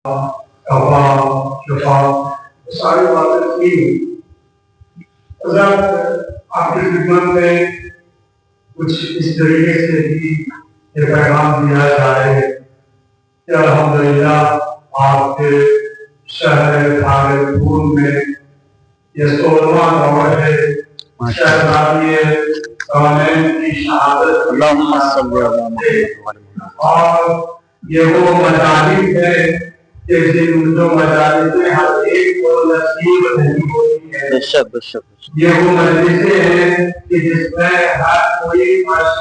کفا شفا ساری باتیں کی حضرت آپ کی خدمت میں کچھ اس طریقے سے بھی یہ پیغام دیا جائے کہ الحمدللہ آپ کے شہر بھاگلپور میں یہ 16واں دور ہے شہزادی کونین کی شہادت اللہم صلی اللہ علیہ وسلم اور یہ وہ مجالس ہے کہ جن جو مجالس میں ہر ایک کو نصیب نہیں ہوتی ہے. بے شک بے شک یہ وہ مجلسیں ہیں کہ جس میں ہر کوئی فرض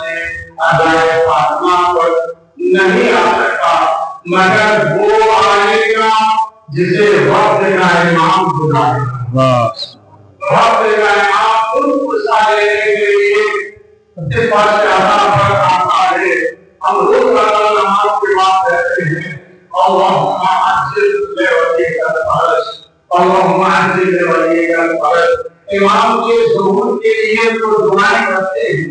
ادائے فاطمہ پر نہیں آ سکتا مگر وہ آئے گا جسے وقت کا امام بلائے گا. وقت کا امام ان کو سالے کے لیے جس فرض ادا پر آتا ہے. ہم روز نماز کے بعد کہتے ہیں اللہم عجل لولیک الفرج اللہم عجل لولیک الفرج. امام کے ظہور کے لیے تو دعائیں کرتے ہیں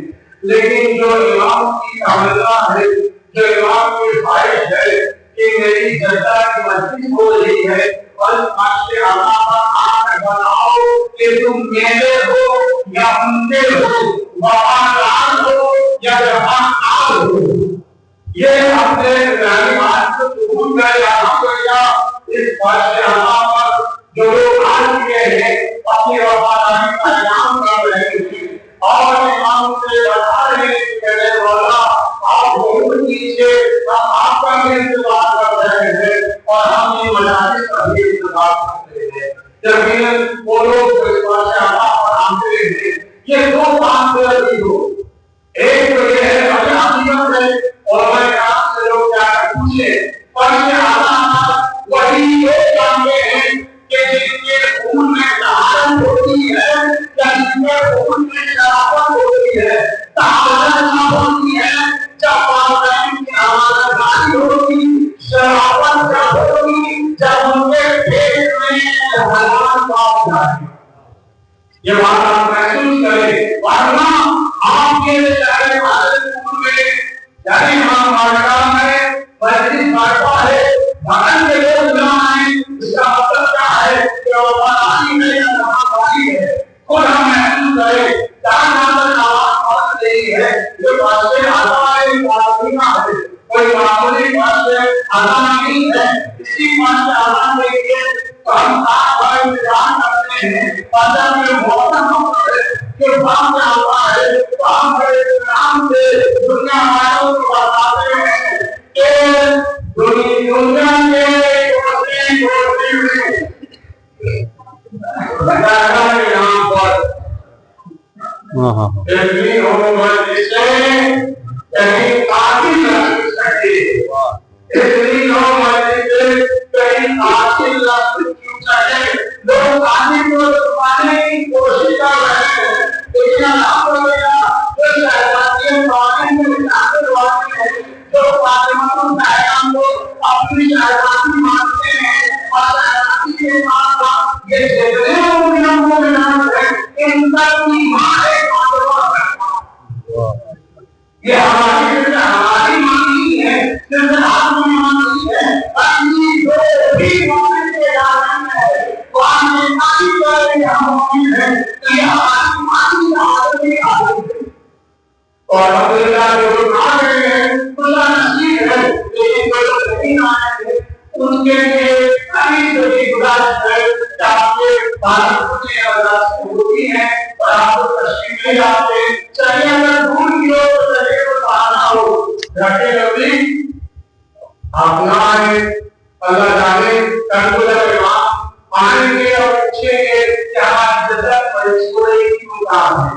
لیکن جو امام کی تمنا ہے جو امام کی خواہش ہے کہ میری جدہ کی مسجد ہو رہی ہے اور عرش اعلیٰ پر آنکھ بناؤ کہ تم میرے ہو یا ان کے ہو وفادار ہو یا جفاکار ہو. یہ اپنے رہنمات کو قبول کر الحمدللہ اس عرش اعلیٰ پر جو لوگ آج کے ہیں اپنی وفاداری کا اعلان کر رہے ہیں اور امام سے بتا رہے ہیں کہ میرے مولا آپ حکم کیجیے ہم آپ کا بھی انتظار کر رہے ہیں اور ہم یہ مجالس کا بھی انتظار کرتے ہیں. یقیناً وہ لوگ جو اس عرش اعلیٰ پر آتے ہیں یہ دو کام ضروری ہو. ایک تو یہ ہے کہ حقیقت ہے اور میں آپ سے لوگ جا کر پوچھے عرش اعلیٰ وہی لوگ جانتے ہیں کہ جن کے خون میں طہارت ہوتی ہے یا جن کے خون میں شرافت ہوتی ہے. طہارت نہ ہوتی ہے جب والدین کی آمادگی ہوگی شرافت جب ہوگی جب ان کے پیٹ میں حلال پاؤ جائے. یہ بات آپ محسوس کریں ورنہ آپ کے شہر بھاگلپور میں یعنی ہم مارکا میں مسجد برپا ہے بغل کے لوگ نہ آئیں اس کا مطلب کیا ہے کہ وفاداری ہے یا نافرمانی ہے. خود ہم محسوس کریں چار نمبر آواز پڑھ رہی ہے جو عرش اعلیٰ فاطمہ ہے کوئی معمولی عرش اعلیٰ نہیں ہے. اسی عرش اعلیٰ کے لیے تو ہم آپ کا انتظار کرتے ہیں اندر میں موسم ہے کہ بات آتا ہے تو ہم نام سے دنیا والوں کو بتاتے ہیں کہ دنیا کے کونے میں اللہ کے نام پر اتنی حکومت سے کہیں قاتل نہ سکے اتنی حکومت سے کہیں قاتل نہ سکے. لوگ قاتل کو چھپانے کی کوشش کر رہے ہیں لیکن الحمدللہ جو شہزادی قاتل میں داخل ہوتے ہیں جو فاطمہ الزہرا کو اپنی شہزادی مانتے ہیں اور شہزادی کے ساتھ ساتھ یہ جتنے مومنات ہیں ان سب کی ماں ہے فاطمہ. یہ ہماری مانی ہے صرف آدمی مانی ہے اپنی جو بھی مومن کے داران ہے وہ آدمی مانی کر رہے ہم مومن ہیں تو یہ ہماری مانی کا آدمی آدمی ہے. اور الحمدللہ جو لوگ آ رہے ہیں اللہ نصیب ہے لیکن جو لوگ نہیں آئے ہیں ان کے لیے ابھی جو بھی گزارش ہے کہ آپ کے بھارت میں اجازت ہوتی ہے اور آپ کو تشریف لے جاتے ہیں. چلیے اگر دور کی ہو تو چلیے تو بہانا ہو رکھے لوگی آپ نہ آئے اللہ جانے کل کو جب امام آئیں گے اور پوچھیں گے کہ ہماری جزت پر اس کو ایک کیوں کام ہے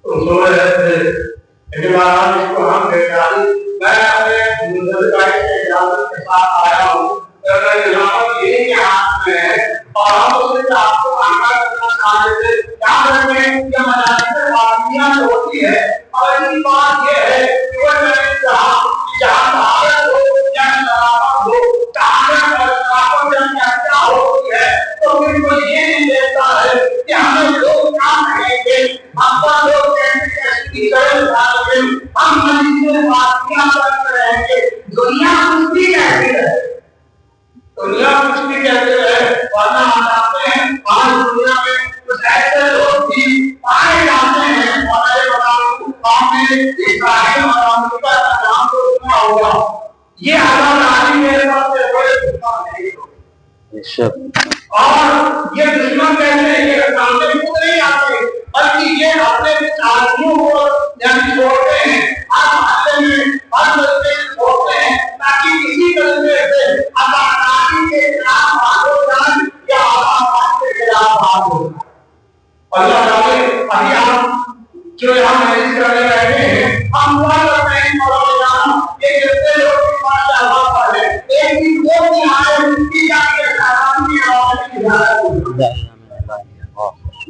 تو سو رہے تھے لیکن بہرحال اس کو ہم میں اپنے منتظر کے اجازت کے ساتھ آیا ہوں. اجازت یہی کے ہاتھ میں ہے اور ہم اس سے آپ کو آگاہ کرنا چاہتے تھے. یاد رکھیں کہ مجالس فاطمیہ جو ہوتی ہے اور اس بات یہ ہے کہ وہ میں نے کہا کہ جہاں طہارت ہو یا شرافت ہو طہارت اور شرافت جب کیا ہوتی ہے تو پھر کوئی یہ نہیں دیکھتا ہے کہ ہمیں لوگ کیا کہیں گے ہم پر لوگ کیسی ہم مجلس فاطمیہ کرتے رہیں گے دنیا اس کی کہتی ہے. تو دنیا کچھ بھی کہتے رہے ورنہ ہم جانتے ہیں آج دنیا میں کچھ ایسے لوگ بھی پائے جاتے ہیں ہمارے بتاؤں آپ نے اسرائیل اور امریکہ کا نام تو سنا ہوگا یہ عالم عالم میرے پاس سے بڑے دشمن نہیں اور یہ دشمن کہتے ہیں کہ سامنے خود نہیں آتے بلکہ یہ اپنے آدمیوں کو یعنی چھوڑتے ہیں ہر محلے میں ہر بچے چھوڑتے ہیں تاکہ کسی طریقے سے اداکاری کے خلاف بات ہو جائے یا آباد کے خلاف بات ہو جائے اللہ تعالی ابھی ہم جو یہاں محنت کرنے رہے ہیں ہم دعا کرتے ہیں مولانا یہ جتنے لوگ بھی ماشاءاللہ پڑھے ایک بھی وہ بھی آئے کی جاتی ہے شہرانی کی آواز کی اجازت ہو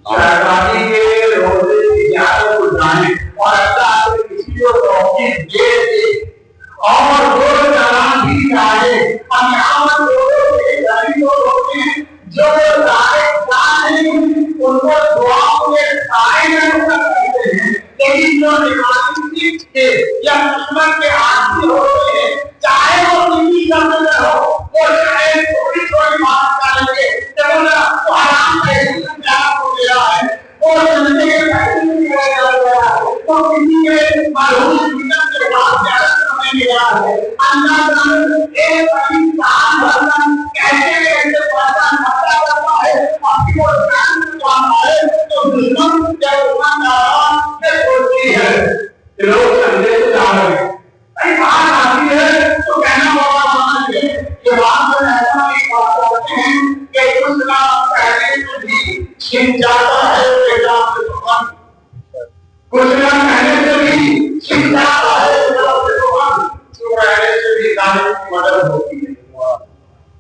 شہرانی کے روزے کی اجازت ہو جائیں اور اللہ سے کسی کو توفیق دے دے اور وہ چلان بھی چاہے ہم یہاں پر لوگوں کے غریبوں ہوتے ہیں جو ان کو دعاؤں کے سائے میں کرتے ہیں لیکن جو نمازی کے یا دشمن کے عادی ہوتے ہیں چاہے وہ کسی کرنے میں ہو وہ چاہے تھوڑی تھوڑی بات کریں گے جب وہ حرام کا اختیار ہو گیا ہے وہ زندگی کے پیسے میں گیا ہے وہ کسی کے معلوم مدت کے بعد زیادہ سمجھ گیا ہے اللہ تعالیٰ ایک بڑی کام بھرنا کیسے کیسے پڑھتا کرتا ہے اپنی کو جان جانا ہے تو دشمن جب دشمن آرام سے سوچتی ہے کہ لوگ سمجھے تو جا رہے ہیں کئی بات آتی ہے تو کہنا ہوگا سمجھ لیں کہ وہاں پر ایسا ایک بات کرتے ہیں کہ کچھ نہ پہلے سے بھی چھن جاتا ہے پیغام سے دشمن کچھ نہ پہلے سے بھی چھن جاتا ہے پیغام سے دشمن جو پہلے سے بھی ظالم کی مدد ہوتی ہے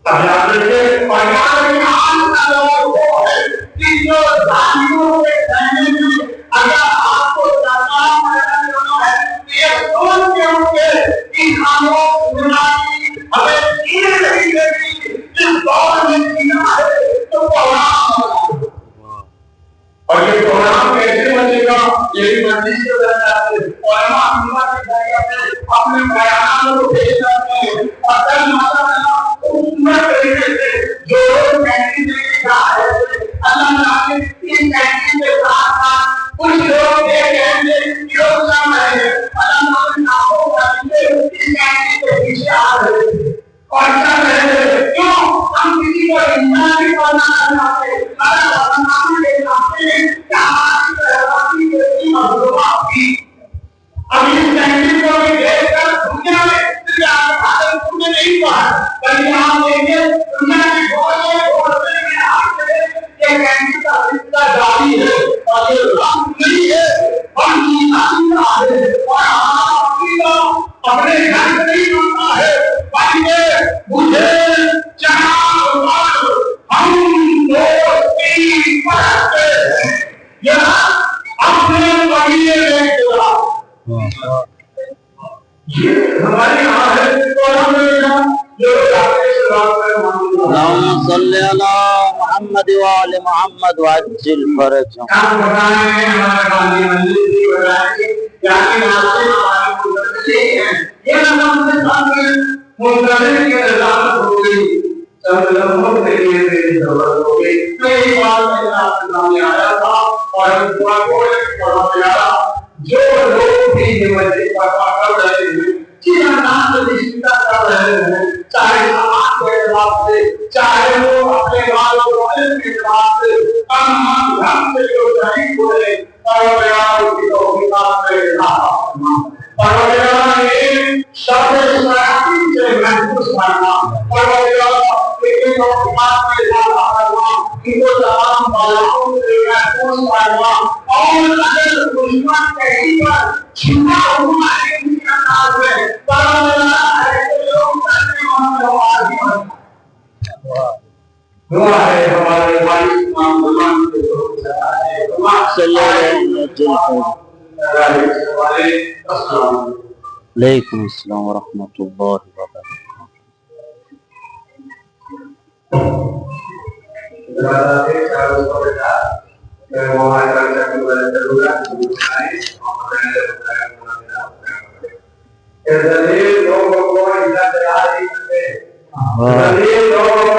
اب یاد رکھیے پریوار میں عام کا دور وہ ہے کہ جو ظالموں کے سہنے میں اگر آپ کو جانا پڑنا ہے یہ سوچ کے ہوئے کہ خاموش زندگی ہمیں جینے نہیں دیتی جس دور میں جینا ہے تو قرآن ہوگا اور یہ قرآن کیسے بچے گا یہ بھی مسجد سے بچاتے ہیں علماء اللہ کے ذریعے سے اپنے بیانات کو پیش کرتے ہیں اور کل ماشاءاللہ حکومت طریقے سے جو لوگ کینٹین لے جا رہے تھے اللہ تعالیٰ نے اس کینٹین کے ساتھ ساتھ کچھ لوگ یہ کہتے لوگ کام رہے ہیں اللہ تعالیٰ نے ناموں کرتے اس کینٹین کے پیچھے آ رہے تھے اور کر رہے تھے کیوں ہم کسی کو انسان بھی بنانا چاہتے اللہ تعالیٰ کے چاہتے ہیں کہ ہماری تہذیب کی مظلومات کی اب اس کینٹین کو بھی دیکھ کر دنیا میں بھارت میں نہیں پڑھا بلکہ آپ دیکھیں دنیا کی بہت سے میں آپ سے یہ کینٹین کا سلسلہ جاری ہے اور یہ رنگ نہیں ہے بلکہ عقیدہ ہے اور ہمارا عقیدہ اپنے گھر سے نہیں بنتا ہے بلکہ مجھے چاہا ہم دوستی پڑھتے ہیں یہ اپنے قبیلے میں چلا یہ ہمارے یہاں ہے تو ہم جو اللهم صل على محمد وآل محمد وعجل فرجهم ہم بتائیں ہیں ہمارے گاندھی مندر کی بتائیں یعنی ناصر ہمارے مدرسے ہیں یہ نظام سے سامنے منتظر کی رضامت ہو گئی سب لوگوں کے لیے میری ضرورت ہو گئی میری بات میں آپ کے سامنے آیا تھا اور اس دعا کو پڑھا پیارا جو لوگ بھی یہ مسجد کا کر رہے ہیں جس انداز سے رشتہ کر رہے ہیں چاہے سماج کے اعتبار سے چاہے وہ اپنے والوں کو علم کے اعتبار سے تمام ہم سے جو شہید ہوئے پروردگار کی توفیقات سے عطا پروردگار نے شر شیاطین سے محفوظ کرنا پروردگار لیکن توفیقات کے عطا کرنا ان کو تمام بلاؤں سے محفوظ کرنا اور اگر دشمن کہیں پر چھپا ہوا ہے ان کے انداز میں پروردگار ایسے لوگ کرنے والا آدمی دعا ہے ہمارے والد امام زمان کے دعا صلی اللہ علیہ وسلم علیکم السلام ورحمۃ اللہ وبرکاتہ لوگوں کو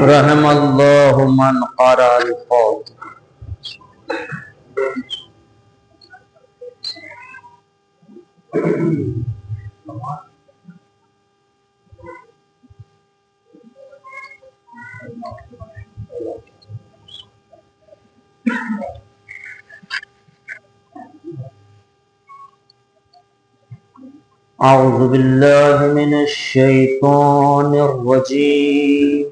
رحم اللہ من قرأ الفاتحہ. اعوذ باللہ من الشیطان الرجیم.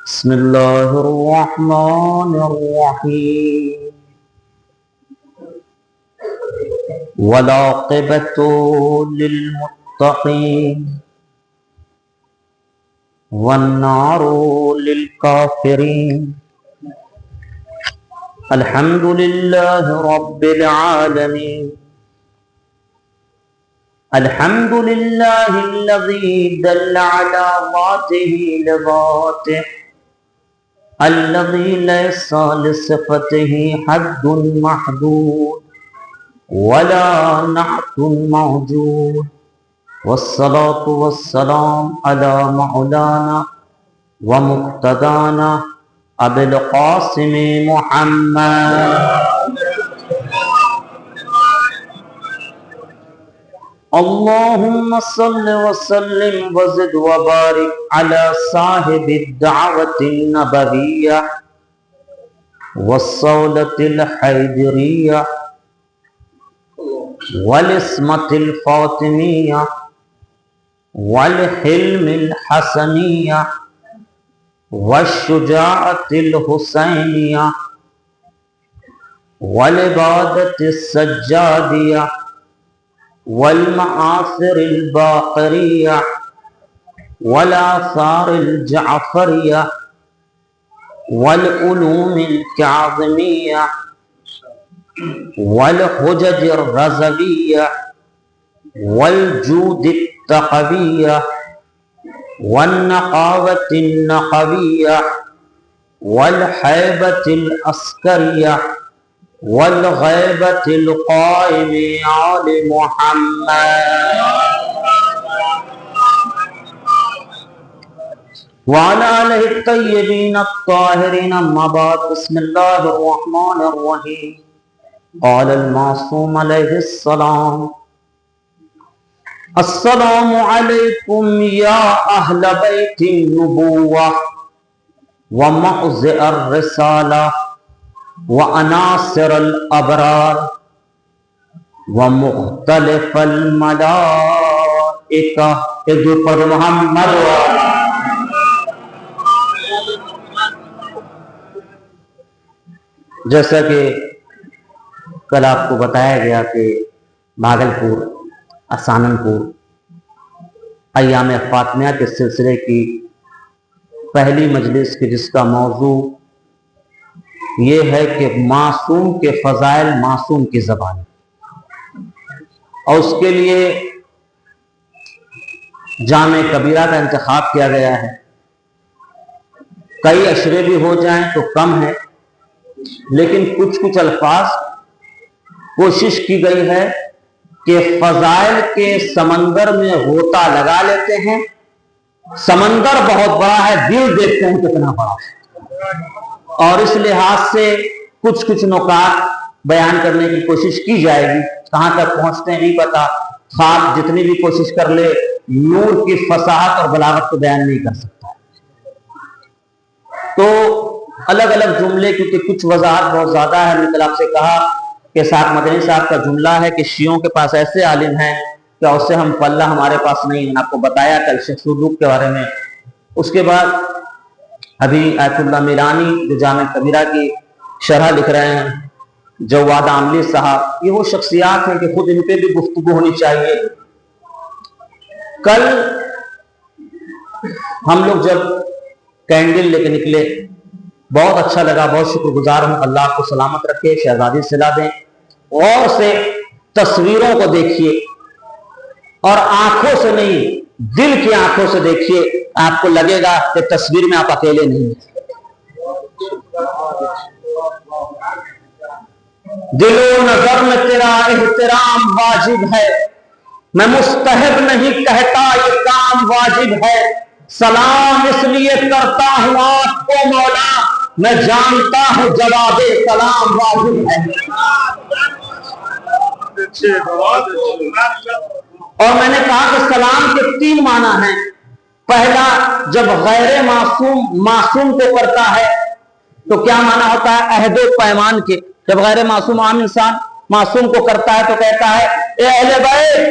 بسم اللہ الرحمن الرحیم. والعاقبۃ للمتقین والنار للکافرین. الحمد للہ رب العالمین. الحمد للہ الذی دل علی ذاتہ لذاتہ الذي ليس لصفته حد محدود ولا نعت موجود. والصلاة والسلام على مولانا ومقتدانا أبي القاسم محمد. اللهم صل وسلم وزد وبارك على صاحب الدعوة النبوية والصولة الحيدرية والاسمة الفاطمية والحلم الحسنية والشجاعة الحسينية والعبادة السجادية والمآثر الباقرية والآثار الجعفرية والعلوم الكاظمية والحجج الرزوية والجود التقوية والنقاوة النقوية والحيبة العسكرية والغيبة القائم آل محمد وعلى آله الطيبين الطاهرين. أما بعد. بسم الله الرحمن الرحيم. قال المعصوم عليه السلام: السلام عليكم يا أهل بيت النبوة ومعزئ الرسالة وعناصر الابرار ومختلف الملائکہ. درود پر محمد. جیسا کہ کل آپ کو بتایا گیا کہ بھاگلپور سہارنپور ایام فاطمیہ کے سلسلے کی پہلی مجلس کی جس کا موضوع یہ ہے کہ معصوم کے فضائل معصوم کی زبان، اور اس کے لیے جامع کبیرہ کا انتخاب کیا گیا ہے. کئی اشرے بھی ہو جائیں تو کم ہے، لیکن کچھ الفاظ کوشش کی گئی ہے کہ فضائل کے سمندر میں غوطہ لگا لیتے ہیں. سمندر بہت بڑا ہے، دل دیکھتے ہیں کتنا بڑا ہے، اور اس لحاظ سے کچھ نکات بیان کرنے کی کوشش کی جائے گی. کہاں تک پہنچتے ہیں نہیں پتا. خواب جتنی بھی کوشش کر لے نور کی فصاحت اور بلاغت کو بیان نہیں کر سکتا. تو الگ الگ جملے، کیونکہ کچھ وضاحت بہت زیادہ ہے. میں نے آپ سے کہا کہ ساتھ مدنی صاحب کا جملہ ہے کہ شیعوں کے پاس ایسے عالم ہیں کہ اس سے ہم پلہ ہمارے پاس نہیں. میں نے آپ کو بتایا کل شیخ صدوق کے بارے میں. اس کے بعد ابھی آیت اللہ میرانی جو جامع کبیرہ کی شرح لکھ رہے ہیں، جواد عاملی صاحب، یہ وہ شخصیات ہیں کہ خود ان پہ بھی گفتگو ہونی چاہیے۔ کل ہم لوگ جب کینڈل لے کے نکلے، بہت اچھا لگا، بہت شکر گزار ہوں، اللہ کو سلامت رکھے، شہزادی صلا دیں۔ اور سے تصویروں کو دیکھیے اور آنکھوں سے نہیں، دل کی آنکھوں سے دیکھیے، آپ کو لگے گا کہ تصویر میں آپ اکیلے نہیں ہیں۔ دل و نظر میں تیرا احترام واجب ہے، میں مستحب نہیں کہتا یہ کام واجب ہے، سلام اس لیے کرتا ہوں آپ کو مولا، میں جانتا ہوں جواب سلام واجب ہے۔ اور میں نے کہا کہ سلام کے 3 معنی ہیں۔ پہلا، جب غیر معصوم کو کرتا ہے تو کیا معنی ہوتا ہے؟ عہد و پیمان کے۔ جب غیر معصوم عام انسان معصوم کو کرتا ہے تو کہتا ہے اے اہل بیت،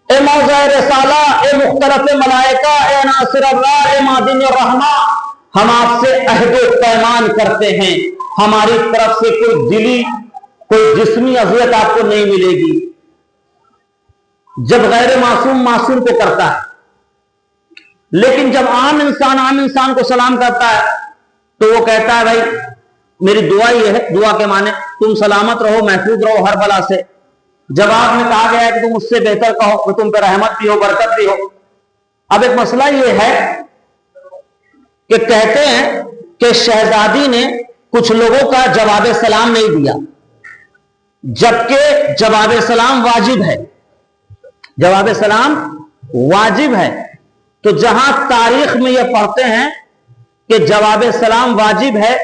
اے موضع رسالہ، اے مختلف ملائکہ، اے ناصر اللہ، اے معدن الرحمہ، ہم آپ سے عہد و پیمان کرتے ہیں، ہماری طرف سے کوئی دلی کوئی جسمی اذیت آپ کو نہیں ملے گی۔ جب غیر معصوم کو کرتا ہے، لیکن جب عام انسان کو سلام کرتا ہے تو وہ کہتا ہے بھائی میری دعا یہ ہے، دعا کے معنی تم سلامت رہو، محفوظ رہو ہر بلا سے۔ جب آپ نے کہا گیا ہے کہ تم اس سے بہتر کہو کہ تم پہ رحمت بھی ہو، برکت بھی ہو۔ اب ایک مسئلہ یہ ہے کہ کہتے ہیں کہ شہزادی نے کچھ لوگوں کا جواب سلام نہیں دیا، جبکہ جواب سلام واجب ہے۔ جواب سلام واجب ہے، تو جہاں تاریخ میں یہ پڑھتے ہیں کہ جواب سلام واجب ہے،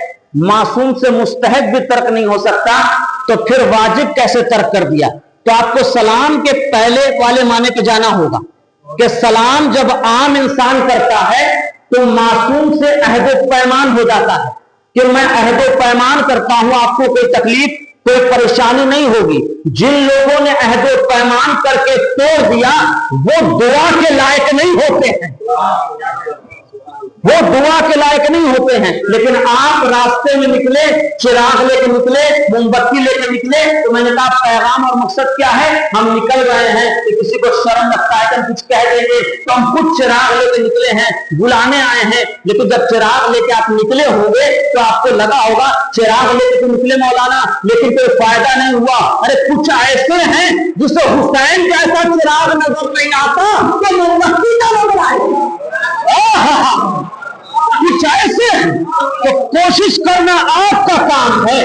معصوم سے مستحق بھی ترک نہیں ہو سکتا، تو پھر واجب کیسے ترک کر دیا؟ تو آپ کو سلام کے پہلے والے معنی پہ جانا ہوگا کہ سلام جب عام انسان کرتا ہے تو معصوم سے عہد و پیمان ہو جاتا ہے کہ میں عہد و پیمان کرتا ہوں، آپ کو کوئی تکلیف کوئی پریشانی نہیں ہوگی۔ جن لوگوں نے عہد و پیمان کر کے توڑ دیا وہ دعا کے لائق نہیں ہوتے ہیں، وہ دعا کے لائق نہیں ہوتے ہیں۔ لیکن آپ راستے میں نکلے، چراغ لے کے نکلے، موم بتی لے کے نکلے، تو میں نے کہا پیغام اور مقصد کیا ہے؟ ہم نکل رہے ہیں کہ کسی کو شرم لگتا ہے کہ ہم کچھ کہہ دیں گے، تو ہم خود چراغ لے کے نکلے ہیں، بلانے آئے ہیں۔ لیکن جب چراغ لے کے آپ نکلے ہوں گے تو آپ کو لگا ہوگا چراغ لے کے تو نکلے مولانا، لیکن کوئی فائدہ نہیں ہوا۔ ارے کچھ ایسے ہیں جسے حسین جیسا چراغ نظر نہیں آتا کہ موم بتی کا نظر آئے، کچھ ایسے ہیں۔ تو کوشش کرنا آپ کا کام ہے،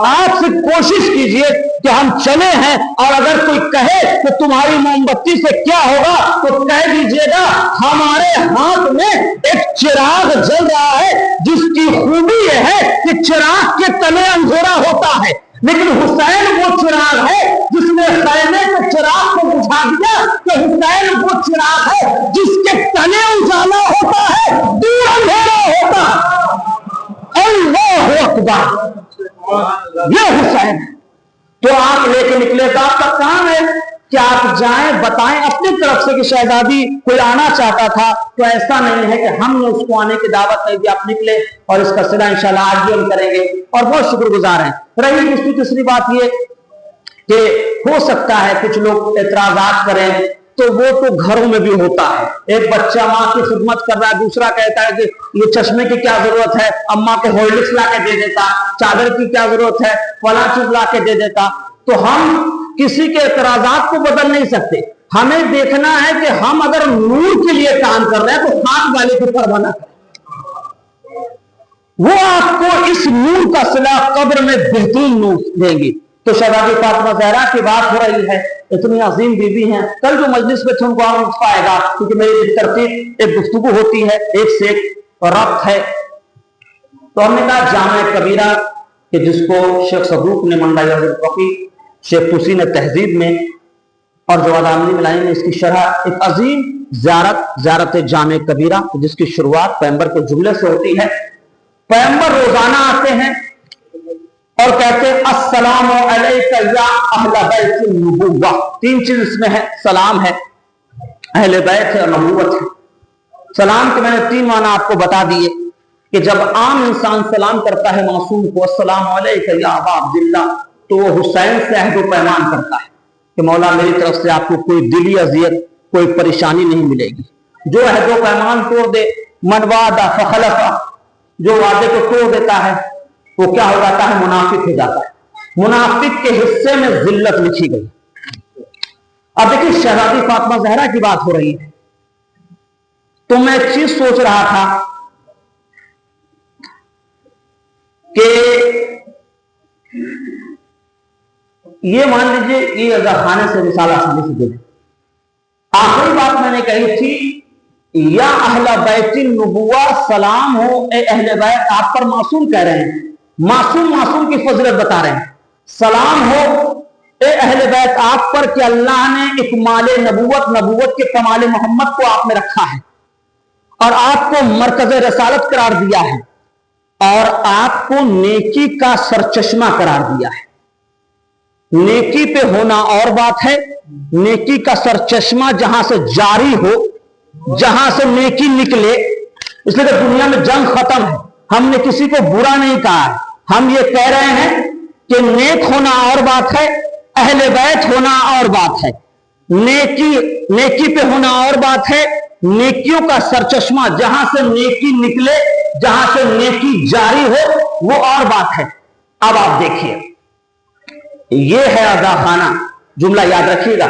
آپ سے کوشش کیجئے کہ ہم چلے ہیں، اور اگر کوئی کہے کہ تمہاری موم بتی سے کیا ہوگا تو کہہ دیجئے گا ہمارے ہاتھ میں ایک چراغ جل رہا ہے جس کی خوبی یہ ہے کہ چراغ کے تلے اندھیرا ہوتا ہے، لیکن حسین وہ چراغ ہے جس نے خیمے کے چراغ کو بجھا دیا، کہ حسین وہ چراغ ہے جس کے تلے اجالا ہوتا ہے، دور اندھیرا ہوتا ہے۔ اللہ اکبر، یہ حسین ہے۔ تو آپ لے کے نکلے تو آپ کا کام ہے کہ آپ جائیں، بتائیں اپنی طرف سے کہ شہزادی کوئی آنا چاہتا تھا، تو ایسا نہیں ہے کہ ہم نے اس کو آنے کی دعوت نہیں دی، آپ نکلے، اور اس کا صلہ انشاءاللہ آج بھی ہم کریں گے، اور بہت شکر گزار ہیں۔ رہی دوسری تیسری بات یہ کہ ہو سکتا ہے کچھ لوگ اعتراضات کریں، تو وہ تو گھروں میں بھی ہوتا ہے۔ ایک بچہ ماں کی خدمت کر رہا ہے، دوسرا کہتا ہے کہ یہ چشمے کی کیا ضرورت ہے، اماں کو ہارلکس لا کے دے دیتا، چادر کی کیا ضرورت ہے، فلاں چیز لا کے دے دیتا۔ تو ہم کسی کے اعتراضات کو بدل نہیں سکتے، ہمیں دیکھنا ہے کہ ہم اگر نور کے لیے کام کر رہے ہیں تو خاک والے کی پرواہ نہ کریں، وہ آپ کو اس نور کا صلہ قبر میں بہترین نور دیں گی۔ تو شہزادی فاطمہ زہرا کی بات ہو رہی ہے، اتنی عظیم بیوی ہیں، کل جو مجلس میں تھے ان کو اور لطف آئے گا، کیونکہ میری ترتیب ایک گفتگو ہوتی ہے، ایک سے ایک ربط ہے۔ تو ہم نے کہا جامع کبیرہ کہ جس کو شیخ صدوق نے منڈا فقی، شیخ توسی نے تہذیب میں، اور جواد عاملی ملائی نے اس کی شرح، ایک عظیم زیارت جامع کبیرہ جس کی شروعات پیغمبر کے جملے سے ہوتی ہے۔ پیغمبر روزانہ آتے ہیں اور کہتے ہیں السلام علیکہ یا اہل بیت النبوہ، 3 چیز اس میں ہے، سلام ہے، اہل بیت ہے اور نبوت ہے۔ سلام کے میں نے 3 معنی آپ کو بتا دیے۔ کہ جب عام انسان سلام کرتا ہے معصوم کو السلام علیکم یا ابا عبداللہ، تو وہ حسین سے عہد و پیمان کرتا ہے کہ مولا میری طرف سے آپ کو کوئی دلی اذیت، کوئی پریشانی نہیں ملے گی۔ جو عہد و پیمان توڑ دے، من وعد فخلف، جو وعدے کو توڑ دیتا ہے وہ کیا ہو جاتا ہے؟ منافق ہو جاتا ہے۔ منافق کے حصے میں ذلت لکھی گئی۔ اب دیکھیے شہزادی فاطمہ زہرا کی بات ہو رہی ہے، تو میں ایک چیز سوچ رہا تھا کہ یہ مان لیجیے یہ عزا خانے سے رسالہ آسانی سے دے دیں۔ آخری بات میں نے کہی تھی، یا اہل بیت النبوہ سلام ہو، اے اہل بیت، آپ پر معصوم کہہ رہے ہیں، معصوم کی فضیلت بتا رہے ہیں، سلام ہو اے اہل بیت آپ پر کہ اللہ نے اکمال نبوت کے کمال محمد کو آپ میں رکھا ہے اور آپ کو مرکز رسالت قرار دیا ہے اور آپ کو نیکی کا سرچشمہ قرار دیا ہے۔ نیکی پہ ہونا اور بات ہے، نیکی کا سرچشمہ جہاں سے جاری ہو، جہاں سے نیکی نکلے، اس لیے کہ دنیا میں جنگ ختم ہے، ہم نے کسی کو برا نہیں کہا ہے، ہم یہ کہہ رہے ہیں کہ نیک ہونا اور بات ہے، اہل بیت ہونا اور بات ہے، نیکی پہ ہونا اور بات ہے، نیکیوں کا سرچشمہ جہاں سے نیکی نکلے، جہاں سے نیکی جاری ہو، وہ اور بات ہے۔ اب آپ دیکھیے یہ ہے عزا خانہ، جملہ یاد رکھیے گا،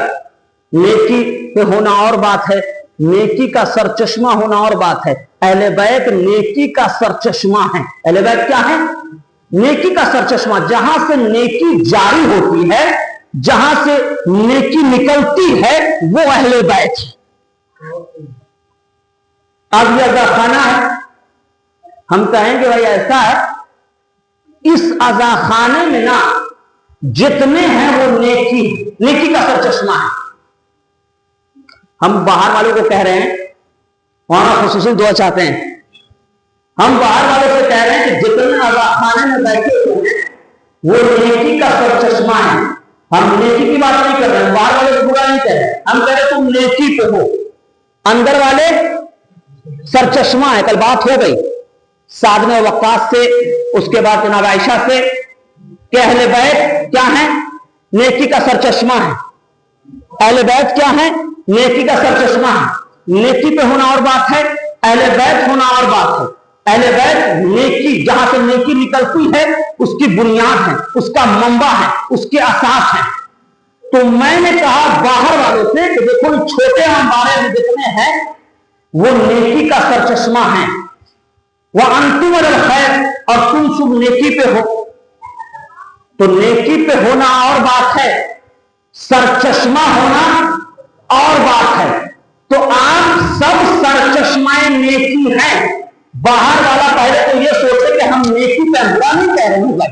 نیکی پہ ہونا اور بات ہے، نیکی کا سرچشمہ ہونا اور بات ہے۔ اہل بیت نیکی کا سرچشمہ ہے۔ اہل بیت کیا ہے؟ نیکی کا سرچشمہ، جہاں سے نیکی جاری ہوتی ہے، جہاں سے نیکی نکلتی ہے، وہ اہل بیت ہے۔ اب یہ عزا خانہ ہے، ہم کہیں گے بھائی ایسا ہے، اس عزا خانے میں نا جتنے ہیں وہ نیکی کا سرچشمہ ہے۔ ہم باہر والوں کو کہہ رہے ہیں، وہاں خصوصی دعا چاہتے ہیں، ہم باہر والوں سے کہہ رہے ہیں کہ جتنے عزا خانے میں بیٹھے ہوئے ہیں وہ نیکی کا سرچشمہ ہے۔ ہم نیکی کی بات نہیں کر رہے ہیں، باہر والے کو برا نہیں کہہ رہے، ہم کہہ رہے ہیں تم نیکی پہ ہو، اندر والے سرچشمہ ہے۔ کل بات ہو گئی سعد بن وقاص سے، اس کے بعد جناب عائشہ سے، کہ اہل بیت کیا ہیں؟ نیکی کا سرچشمہ ہے۔ اہل بیت کیا ہے؟ نیکی کا سرچشمہ ہے۔ نیکی پہ ہونا اور بات ہے، اہل بیت ہونا اور بات ہے۔ اہل بیت نیکی، جہاں سے نیکی نکلتی ہے اس کی بنیاد ہے، اس کا منبع ہے، اس کے اساس ہے۔ تو میں نے کہا باہر والوں سے کہ دیکھو چھوٹے ہمارے میں جتنے ہیں وہ نیکی کا سرچشمہ ہیں، وَأَنْتُمْ عَلَى الْخَيْرِ، اور تم سب نیکی پہ ہو۔ تو نیکی پہ ہونا اور بات ہے، سرچشمہ ہونا اور بات ہے۔ تو آپ سب سرچشمہ نیکی ہیں۔ باہر والا پہلے تو یہ سوچے کہ ہم نیکی پہ برا نہیں کہہ رہے ہیں بھائی،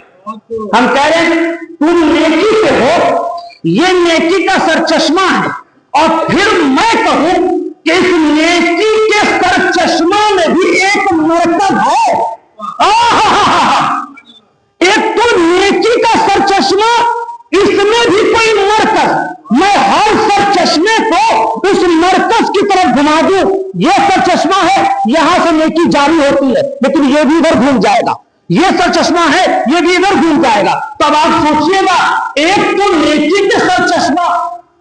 ہم کہہ رہے ہیں تم نیکی پہ ہو، یہ نیکی کا سرچشمہ ہے، اور پھر میں کہوں کہ اس نیکی کے سرچشمہ میں بھی ایک مرکز ہے۔ ایک تو نیکی کا سرچشمہ، اس میں بھی کوئی مرکز، میں ہر سرچشمے کو اس مرکز کی طرف گھما دوں، یہ سرچشمہ ہے، یہاں سے نیکی جاری ہوتی ہے، لیکن یہ بھی ادھر گھوم جائے گا، یہ سرچشمہ ہے، یہ بھی ادھر گھوم جائے گا۔ تب آپ سوچئے گا، ایک تو نیکی کے سرچشمہ،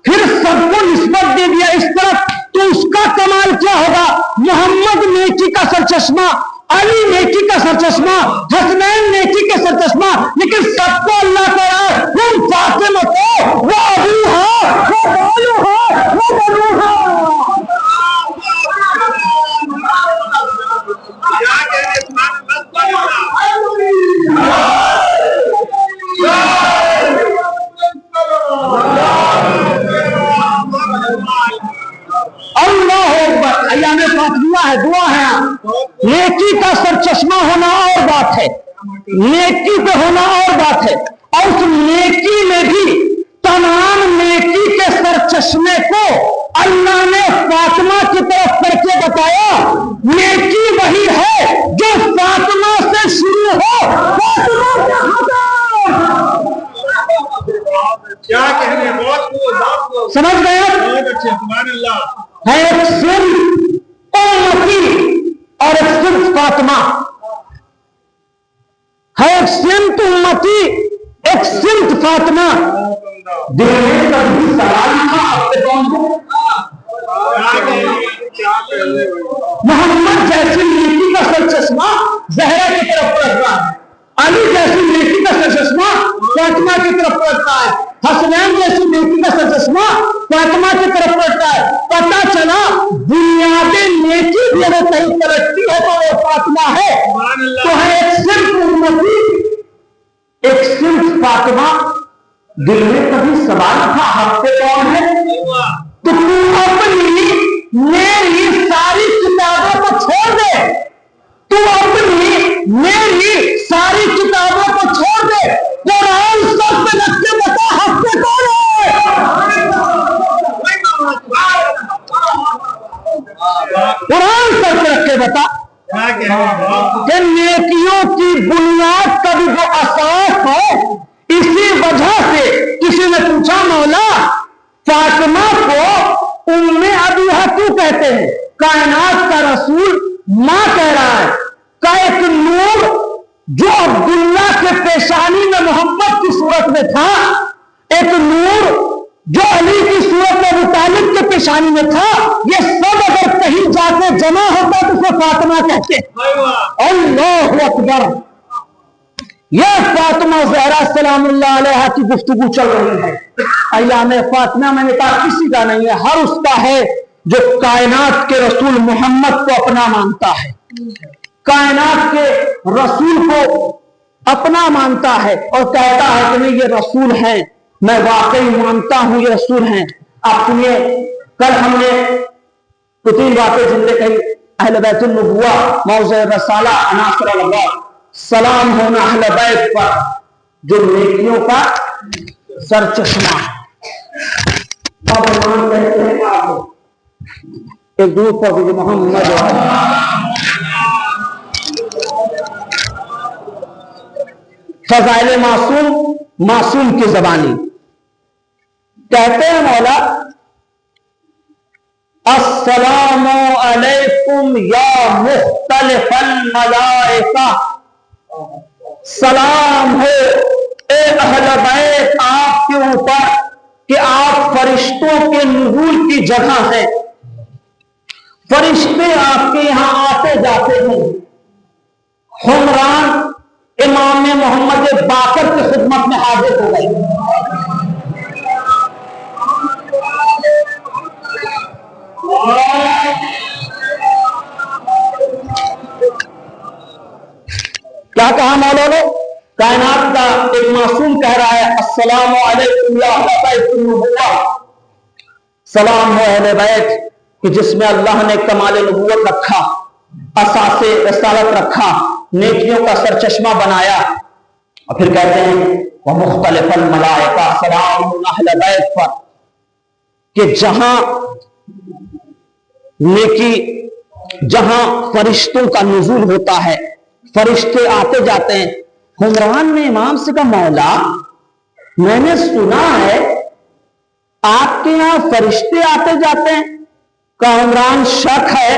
پھر سب کو نسبت دے دیا اس طرف، تو اس کا کمال کیا ہوگا؟ محمد نیکی کا سرچشمہ، علی نیکی کا سرچشمہ، حسنین نیکی کا سرچشمہ، لیکن سب کو اللہ کا ہم فاطمہ کو، وہ ابو ہے، وہ بالو ہے، وہ بنو ہے۔ اللہ اکبر، ایام فاطمیہ ہے، دعا ہے۔ نیکی کا سرچشمہ ہونا اور بات ہے، نیکی پہ ہونا اور بات ہے، اور اس نیکی میں بھی تمام نیکی کے سرچشمے کو اللہ نے فاطمہ کی طرف کر کے بتایا۔ نیکی وہی ہے جو فاطمہ سے شروع ہو، فاطمہ سے ختم۔ کیا کہنے، بہت سمجھ گئے؟ بہت اچھے، سبحان اللہ۔ ہے ایک صرف امتی اور ایک صرف فاطمہ، محمد جیسی نیکی کا سر چشمہ زہرا کی طرف پلٹ رہا ہے، علی جیسی نیکی کا سر چشمہ فاطمہ کی طرف پلٹ رہا ہے، حسنین جیسی نیکی کا سر چشمہ فاطمہ کی طرف پلٹ رہا ہے۔ پتہ چلا بنیادی نیکی بھی اگر کہیں پلٹتی ہے تو وہ فاطمہ ہے۔ تو ہے ایک صرف امتی، ایک صرف فاطمہ۔ دل میں کبھی سوال تھا حق پہ کون ہے؟ تو تو اپنی میری ساری کتابوں کو چھوڑ دے، تو اپنی میری ساری کتابوں کو چھوڑ دے، قرآن سر پہ رکھ کے بتا حق پہ کون ہے۔ قرآن سر پہ رکھ کے بتا کہ نیکیوں کی بنیاد کا بھی جو اساس ہے، اسی وجہ سے کسی نے پوچھا مولا فاطمہ کو ام ابیہا کیوں کہتے ہیں؟ کائنات کا رسول ماں کہہ رہا ہے کہ ایک نور جو عبداللہ کے پیشانی میں محمد کی صورت میں تھا، ایک نور جو علی کی صورت میں ابو طالب کے پیشانی میں تھا، یہ سب اگر کہیں جا کے جمع ہوتا تو اسے فاطمہ کہتے ہیں۔ اللہ اکبر! یہ فاطمہ زہرا سلام اللہ علیہا کی گفتگو چل رہی ہے۔ ایام فاطمہ میں نے کہا کسی کا نہیں ہے، ہر اس کا ہے جو کائنات کے رسول محمد کو اپنا مانتا ہے، کائنات کے رسول کو اپنا مانتا ہے اور کہتا ہے کہ نہیں یہ رسول ہیں، میں واقعی مانتا ہوں یہ رسول ہیں۔ آپ سنیے، کل ہم نے تو 3 باتیں جن نے کہی، اہل بیت النبوہ، موضع رسالہ، عناصر الابرار، سلام ہونا اہل بیت پر جو نیکیوں کا سر چشمہ۔ اب ایمان کہتے ہیں آپ ایک دور پر بھی محمد فضائل معصوم، معصوم کی زبانی کہتے ہیں مولا السلام علیکم یا مختلف الملائکہ، سلام ہو اے اہل بیت آپ کے اوپر کہ آپ فرشتوں کے نزول کی جگہ ہیں، فرشتے آپ کے یہاں آتے جاتے ہیں۔ حمران امام محمد باقر کی خدمت میں حاضر ہو گئی۔ کیا کہا مولا نے؟ کائنات کا ایک معصوم کہہ رہا ہے السلام علیکم یا اہل بیت النبوہ، سلام ہو اہل بیت کہ جس میں اللہ نے کمال نبوت رکھا، اساس رسالت رکھا، نیکیوں کا سر چشمہ بنایا۔ اور پھر کہتے ہیں وہ مختلف الملائکہ، سلام اہل بیت پر کہ جہاں نیکی، جہاں فرشتوں کا نزول ہوتا ہے، فرشتے آتے جاتے ہیں۔ حمران نے امام سے کہا مولا میں نے سنا ہے آپ کے یہاں فرشتے آتے جاتے ہیں۔ کہا حمران شک ہے،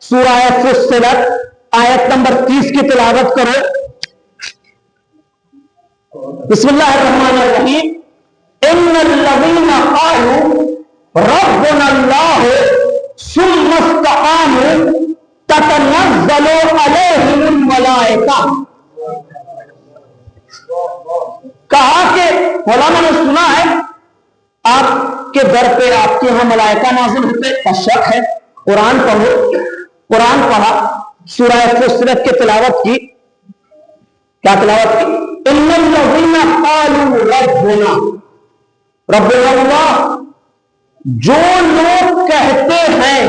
سورہ فصلت آیت نمبر 30 کی تلاوت کرو۔ بسم اللہ الرحمن الرحیم، ان الذین قالوا ربنا اللہ ثم استقاموا تتنزل علیہم الملائکہ۔ کہا کہ مولانا نے سنا ہے آپ کے در پہ آپ کے یہاں ملائکہ نازل ہوتے، شک ہے، قرآن پڑھو۔ قرآن پڑھا، سورہ فصلت کی تلاوت کی۔ کیا تلاوت کی؟ ان الذین قالوا ربنا اللہ، جو لوگ کہتے ہیں،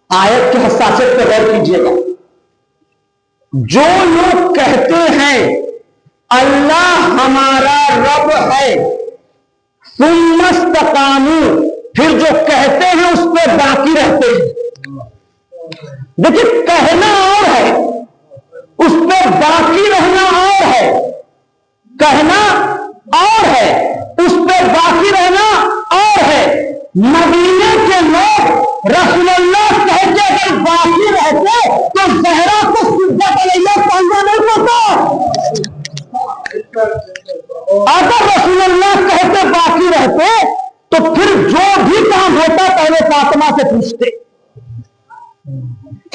آیت کی حساسیت پہ غور کیجیے گا، جو لوگ کہتے ہیں اللہ ہمارا رب ہے، ثم استقاموا، پھر جو کہتے ہیں اس پہ باقی رہتے ہیں۔ دیکھیں کہنا اور ہے، اس پہ باقی رہنا اور ہے، کہنا اور ہے، اس پہ باقی رہنا اور ہے۔ مدینے کے لوگ رسول اللہ کہہ کے اگر باقی رہتے تو زہرا کو صدت علیہ پہنچا نہیں پاتا۔ اگر رسول اللہ کہتے باقی رہتے تو پھر جو بھی کام ہوتا پہلے فاطمہ سے پوچھتے۔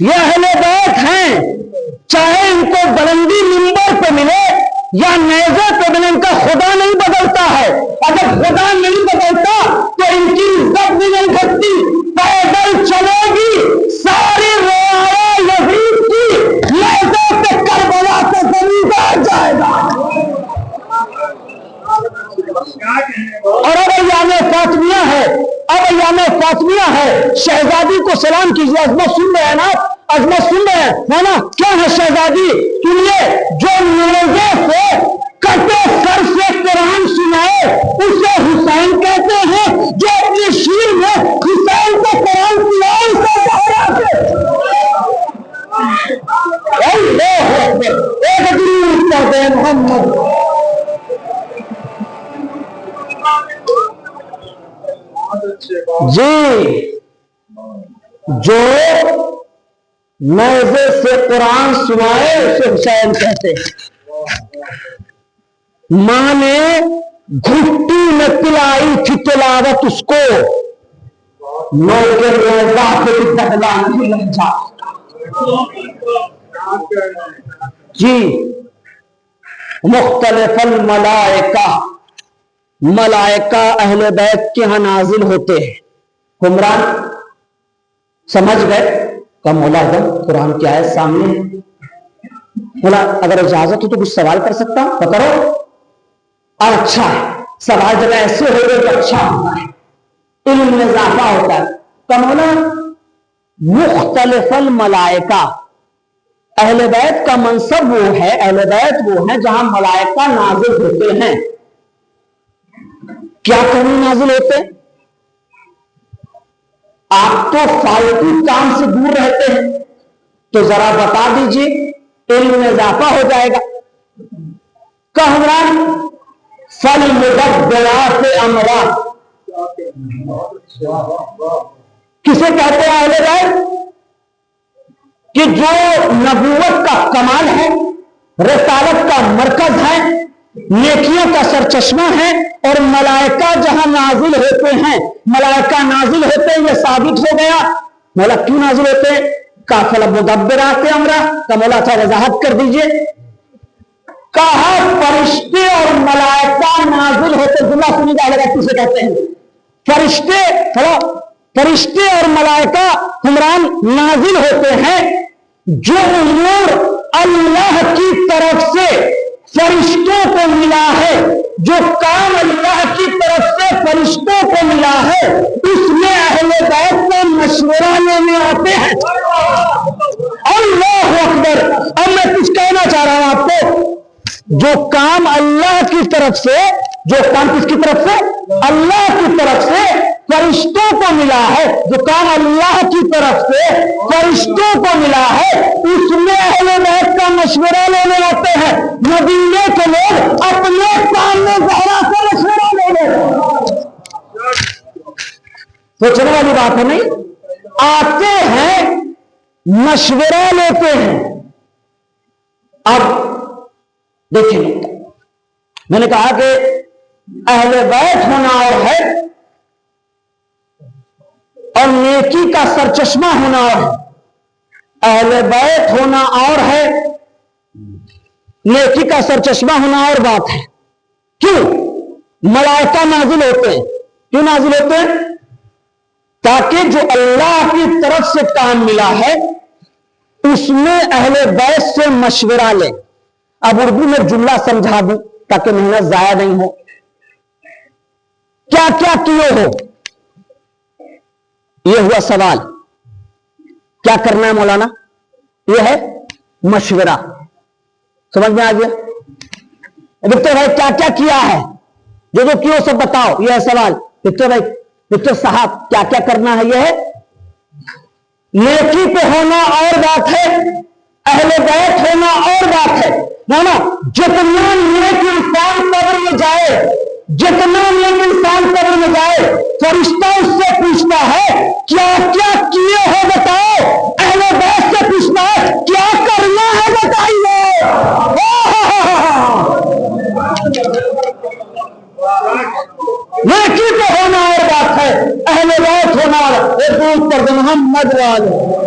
یہ اہل بیت ہیں، چاہے ان کو بلندی منبر پہ ملے یا نیزے پہ ملے، ان کا خدا نہیں بدلتا ہے۔ اگر خدا نہیں بدلتا تو ان کی عزت بھی نہیں گھٹتی، پیدل چلے گی ساری رعایا یزید کی، نیزے پہ کربلا سے زمین پہ آ جائے گا۔ اور اب ایام فاطمیہ ہے، اب ایام فاطمیہ ہے، شہزادی کو سلام کیجیے۔ عظمت سن رہے ہیں نا، عظمت سن رہے ہیں نا؟ کیا ہے شہزادی؟ سنیے، جو نیزے سے کٹے سر سے قرآن سنائے اسے حسین کہتے ہیں، جو اپنی شیر میں حسین کو قرآن سنائے اسے زہرا کہتے ہیں۔ اللہ اکبر، ایک درود پڑھتے ہیں محمد۔ جی، جو نیزے سے قرآن سنائے اسے حسین کہتے ہیں۔ ماں نے گھٹی میں پلائی تھی تلاوت اس کو، نو کے نیزہ پہ بدلا نہیں لگ جا۔ جی، مختلف الملائکہ، ملائکہ اہل بیت کے ہاں نازل ہوتے ہیں۔ حکمران سمجھ گئے کہ مولا اعظم قرآن کی آیت سامنے ہے، مولا اگر اجازت ہو تو کچھ سوال کر سکتا ہوں؟ تو کرو۔ اچھا ہے، سوال جب ایسے ہو گئے تو اچھا ہوتا ہے، علم میں اضافہ ہوتا ہے۔ تو مولا مختلف الملائکہ، اہل بیت کا منصب وہ ہے، اہل بیت وہ ہے جہاں ملائکہ نازل ہوتے ہیں۔ کیا کرنے نازل ہوتے؟ آپ تو فالتو کام سے دور رہتے ہیں، تو ذرا بتا دیجئے، علم میں اضافہ ہو جائے گا۔ کہران فالمدبرات امرا، کسے کہتے ہیں اہل بیت؟ کہ جو نبوت کا کمال ہے، رسالت کا مرکز ہے، نیکیوں کا سرچشمہ ہے، اور ملائکہ جہاں نازل ہوتے ہیں، ملائکہ نازل ہوتے ہیں، یہ ثابت ہو گیا۔ مولا کیوں نازل ہوتے ہیں؟ کافل مدبرات امرا کا مولا تھا، وضاحت کر دیجئے۔ کہا فرشتے اور ملائکہ نازل ہوتے، جملہ سنی جائے گا کسے کہتے ہیں؟ فرشتے اور ملائکہ حکمران نازل ہوتے ہیں، جو امور اللہ کی طرف سے فرشتوں کو ملا ہے، جو کام اللہ کی طرف سے فرشتوں کو ملا ہے، اس میں اہل بیت کا مشورہ لینے آتے ہیں۔ اللہ اکبر۔ اب میں کچھ کہنا چاہ رہا ہوں آپ کو، جو کام اللہ کی طرف سے، جو کام کس کی طرف سے؟ اللہ کی طرف سے فرشتوں کو ملا ہے، جو کام اللہ کی طرف سے فرشتوں کو ملا ہے، اس میں اہل بیت کا مشورہ لینے آتے ہیں۔ مدینے کے لوگ اپنے کام میں زہرا سے مشورہ لے لیں، سوچنے والی بات ہے نہیں؟ آتے ہیں، مشورہ لیتے ہیں۔ اب دیکھیں، میں نے کہا کہ اہل بیت ہونا اور ہے، اور نیکی کا سرچشمہ ہونا اور ہے۔ اہل بیت ہونا اور ہے، نیکی کا سرچشمہ ہونا اور بات ہے۔ کیوں؟ ملائکہ نازل ہوتے ہیں۔ کیوں نازل ہوتے ہیں؟ تاکہ جو اللہ کی طرف سے کام ملا ہے اس میں اہل بیت سے مشورہ لیں۔ اب اردو میں جملہ سمجھا دوں تاکہ محنت ضائع نہیں ہو۔ کیا کیا کیے ہو؟ یہ ہوا سوال، کیا کرنا ہے مولانا؟ یہ ہے مشورہ۔ سمجھ میں آ گیا؟ وکٹر بھائی کیا کیا کیا ہے؟ جو جو کیوں سب بتاؤ، یہ ہے سوال۔ وکٹر بھائی، وکٹر صاحب کیا کیا کرنا ہے؟ یہ ہے نیکی پہ ہونا اور بات ہے، اہل بیت ہونا اور بات ہے نا۔ جتنا نیک انسان قبر میں جائے، جتنا نیک انسان قبر میں جائے، فرشتہ اس سے پوچھتا ہے کیا کیا کیے ہو بتاؤ، اہل بیت سے پوچھتا ہے کیا کرنا ہے بتائیے۔ نیکی پہ ہونا اور بات ہے، اہل بیت ہونا اور ایک دوست پر محمد والے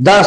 10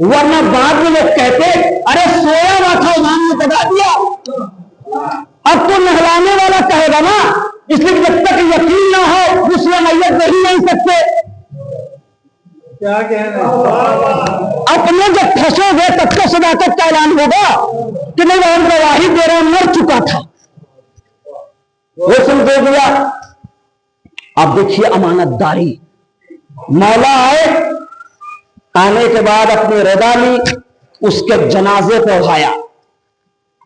ورنہ بعد میں لوگ کہتے ارے سویا ہوا تھا امام نے بتا دیا. اب تو نہلانے والا کہے گا نا, اس لیے جب تک یقین نہ ہو دوسرے میت نہیں نہیں سکتے. کیا کہنا اپنے جب پھنسو گے تب تو صداقت کا اعلان ہوگا کہ نہیں ہم گواہی دے رہے, مر چکا تھا, غسل دے دیا. اب دیکھیے امانت داری. مولا آنے کے بعد اپنی رضا لی, اس کے جنازے کو اٹھایا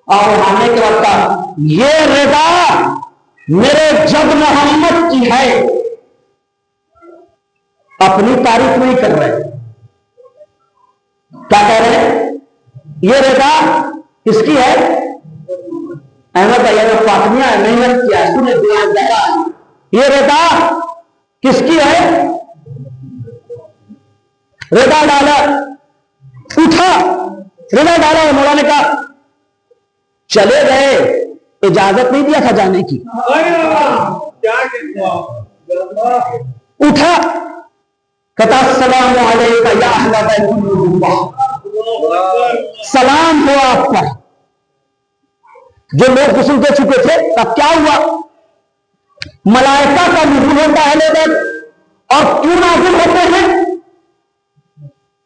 اور آنے کے بعد کہا یہ رضا میرے جد محمد کی ہے. اپنی تعریف نہیں کر رہے, کیا کہہ رہے ہیں؟ یہ رضا کس کی ہے؟ احمد بھائی فاطمیہ محنت کیا, سنے بیان دیتا. یہ رضا کس کی ہے؟ رضا ڈالا, اٹھا, رضا ڈالا. مولا نے کہا چلے گئے, اجازت نہیں دیا تھا جانے کی. اٹھا, کہتا السلام علیکم یا اہل بیت اللہ, سلام ہو آپ پر. جو لوگ غسل دے چکے تھے تب کیا ہوا؟ ملائکہ کا نزول ہوتا ہے لینے, اور کیوں نازل ہوتے ہیں؟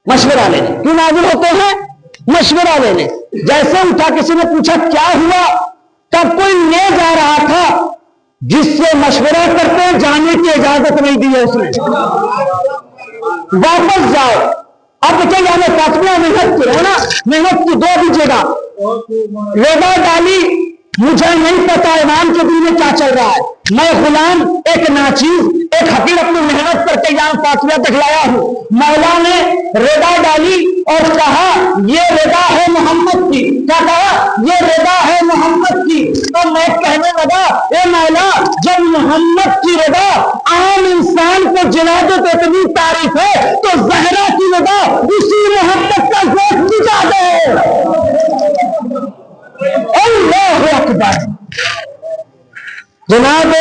مشورہ لینے. کیوں نازل ہوتے ہیں؟ مشورہ لینے. جیسے اٹھا کسی نے پوچھا کیا ہوا, تب کوئی لے جا رہا تھا جس سے مشورہ کرتے ہیں, جانے کی اجازت نہیں دی ہے اس نے. واپس جاؤ. اب دیکھیں یعنی فاطمیہ محنت کی ہے نا, محنت کی دو دیجیے گا. رضا ڈالی, مجھے نہیں پتا امام کے دل میں کیا چل رہا ہے, میں غلام, ایک ناچیز, ایک حقیر اپنی محنت کر کے یہاں فاطمیہ دکھلایا ہوں. مولا نے رضا ڈالی اور کہا یہ رضا ہے محمد کی. کیا کہا؟ یہ رضا ہے محمد کی. تو میں کہنے لگا اے مولا, جب محمد کی رضا عام انسان کو جلا دے تو اتنی تعریف ہے, تو زہرا کی رضا اسی محمد کا گوشت بجا دے. اللہ اکبر. جناب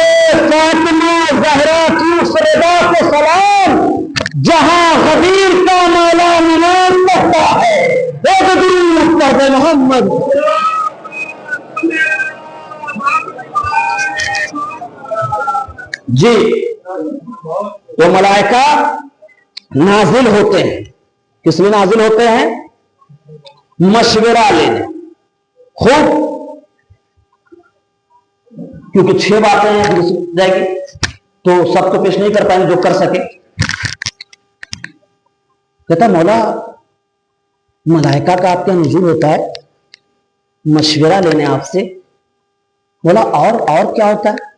فاطمہ زہرا کی اس رضا کو سلام, جہاں غدیر کا مولا منان کہتا ہے محمد. جی وہ ملائکہ نازل ہوتے ہیں. کس لیے نازل ہوتے ہیں؟ مشورہ لینے. خوب, کیونکہ 6 باتیں ہیں جائے گی تو سب تو پیش نہیں کر پائیں جو کر سکے. کہتا مولا ملائکہ کا آپ کا نزول ہوتا ہے, مشورہ لینے آپ سے. بولا اور کیا ہوتا ہے؟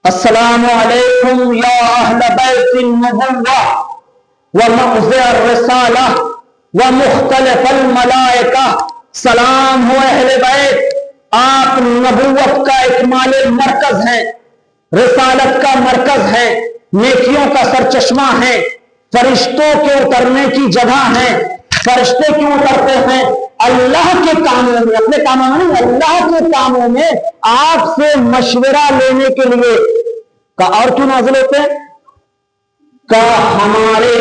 السلام علیکم یا اہل بیت النبوہ وموضع الرسالہ ومختلف الملائکہ. سلام ہو اہل بیت, آپ نبوت کا اکمال مرکز ہیں, رسالت کا مرکز ہیں, نیکیوں کا سرچشمہ ہیں, فرشتوں کے اترنے کی جگہ ہیں. فرشتے کیوں اترتے ہیں؟ اللہ کے کاموں میں, اپنے کاموں میں نہیں, اللہ کے کاموں میں آپ سے مشورہ لینے کے لیے. کا اور کیوں نازل ہوتے ہیں؟ کا ہمارے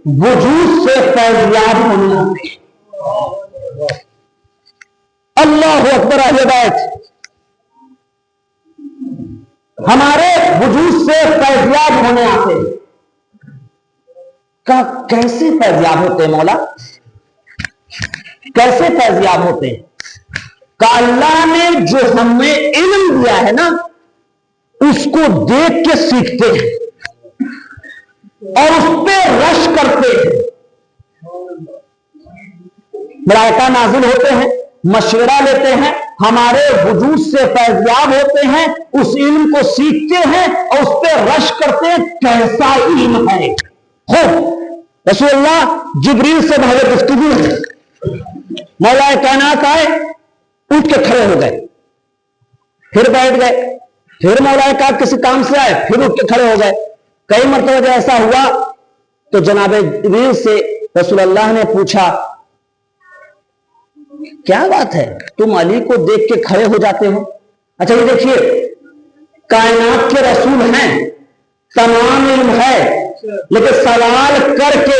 وجود سے فیضیاب ہونے آتے ہیں. اللہ اکبر. اہل بیت ہمارے وجود سے فیضیاب ہونے آتے ہیں. کیسے فیضیاب ہوتے ہیں مولا؟ کیسے فیضیاب ہوتے ہیں؟ کہ اللہ نے جو ہمیں علم دیا ہے نا, اس کو دیکھ کے سیکھتے ہیں اور اس پہ رش کرتے ہیں. ملائکہ نازل ہوتے ہیں, مشورہ لیتے ہیں, ہمارے وجود سے فیضیاب ہوتے ہیں, اس علم کو سیکھتے ہیں اور اس پہ رش کرتے ہیں. کیسا علم ہے؟ رسول اللہ جبریل سے بہت گفتگو ہے. مولا کائنات آئے, اٹھ کے کھڑے ہو گئے, پھر بیٹھ گئے, پھر مولا کائنات کسی کام سے آئے, پھر اٹھ کے کھڑے ہو گئے. کئی مرتبہ جب ایسا ہوا تو جناب جبریل سے رسول اللہ نے پوچھا کیا بات ہے, تم علی کو دیکھ کے کھڑے ہو جاتے ہو؟ اچھا یہ دیکھیے, کائنات کے رسول ہیں, تمام علم ہے, لیکن سوال کر کے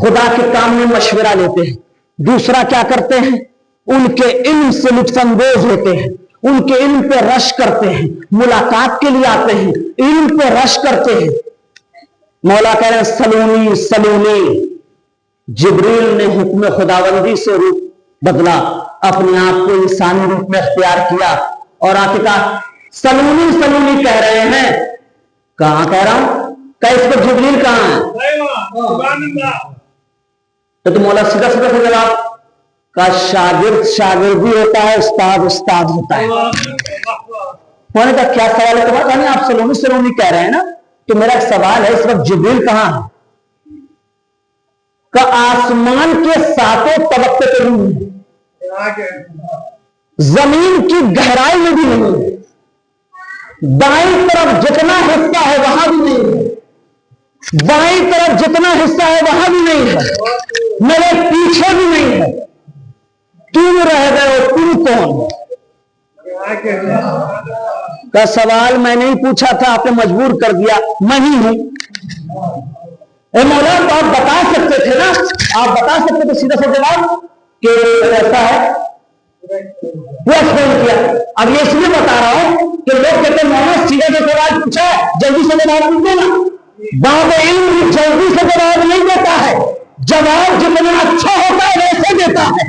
خدا کے کام میں مشورہ لیتے ہیں. دوسرا کیا کرتے ہیں؟ ان کے علم سے لطف اندوز ہوتے ہیں, ان کے علم پہ رش کرتے ہیں, ملاقات کے لیے آتے ہیں, علم پہ رش کرتے ہیں. مولا کہہ رہے ہیں سلونی سلونی. جبریل نے حکم خداوندی سے روپ بدلا, اپنے آپ کو انسانی روپ میں اختیار کیا اور آ کے کہا سلونی سلونی کہہ رہے ہیں. کہاں کہہ رہا ہوں؟ کہ اس پر جبریل کہاں ہے؟ تو مولا سیدھا سیدھا سے جواب کا شاگرد شاگرد بھی ہوتا ہے, استاد استاد ہوتا ہے. ہونے کا کیا سوال ہے تمہارا؟ نہیں آپ سلونی سلونی کہہ رہے ہیں نا, تو میرا ایک سوال ہے, اس وقت جبریل کہاں ہے؟ کہ آسمان کے ساتوں طبقے پہ نہیں ہے, زمین کی گہرائی میں بھی نہیں ہے, دائیں طرف جتنا حصہ ہے وہاں بھی نہیں ہے, بائیں طرف جتنا حصہ ہے وہاں بھی نہیں ہے, میرے پیچھے بھی نہیں ہے. تم رہ گئے ہو, تم کون؟ کا سوال میں نہیں پوچھا تھا, آپ نے مجبور کر دیا, میں ہی ہوں. اے مولا تو آپ بتا سکتے تھے نا, آپ بتا سکتے تھے سیدھا سا جواب کہ ایسا ہے. وہ ایکسپلین کیا. اب یہ اس لیے بتا رہا ہوں کہ لوگ کہتے ہیں مولا سیدھا جو سوال پوچھا جلدی سے جواب نہیں دینا. باب علم جلدی سے جواب نہیں دیتا ہے, جواب جتنا اچھا ہوتا ہے ویسے دیتا ہے.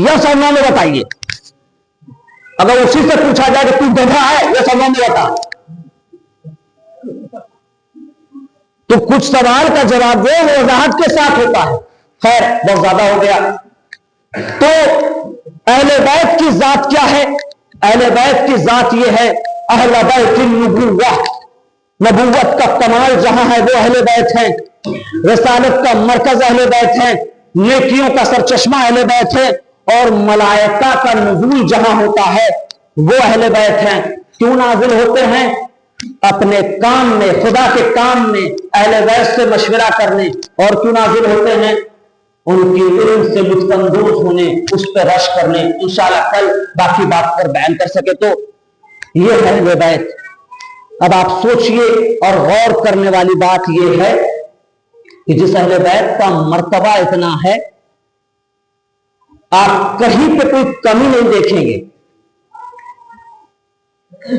یس اور نو میں بتائیے, اگر اسی سے پوچھا جائے کہ تو گدھا ہے, یس اور نو میں بتا, تو کچھ سوال کا جواب دے وہ وضاحت کے ساتھ ہوتا ہے. خیر بہت زیادہ ہو گیا. تو اہل بیت کی ذات کیا ہے؟ اہل بیت کی ذات یہ ہے اہل بیت النبوہ. نبوت کا کمال جہاں ہے وہ اہل بیت ہیں, رسالت کا مرکز اہل بیت ہیں, نیکیوں کا سرچشمہ اہل بیت ہے, اور ملائکہ کا نزول جہاں ہوتا ہے وہ اہل بیت ہیں. کیوں نازل ہوتے ہیں؟ اپنے کام میں, خدا کے کام میں اہل بیت سے مشورہ کرنے. اور کیوں نازل ہوتے ہیں؟ ان کی علم سے لطف اندوز ہونے, اس پہ رش کرنے. انشاءاللہ کل باقی بات پر بیان کر سکے. تو یہ ہے اہل بیت. اب آپ سوچئے, اور غور کرنے والی بات یہ ہے کہ جس اہل بیت کا مرتبہ اتنا ہے, آپ کہیں پہ کوئی کمی نہیں دیکھیں گے,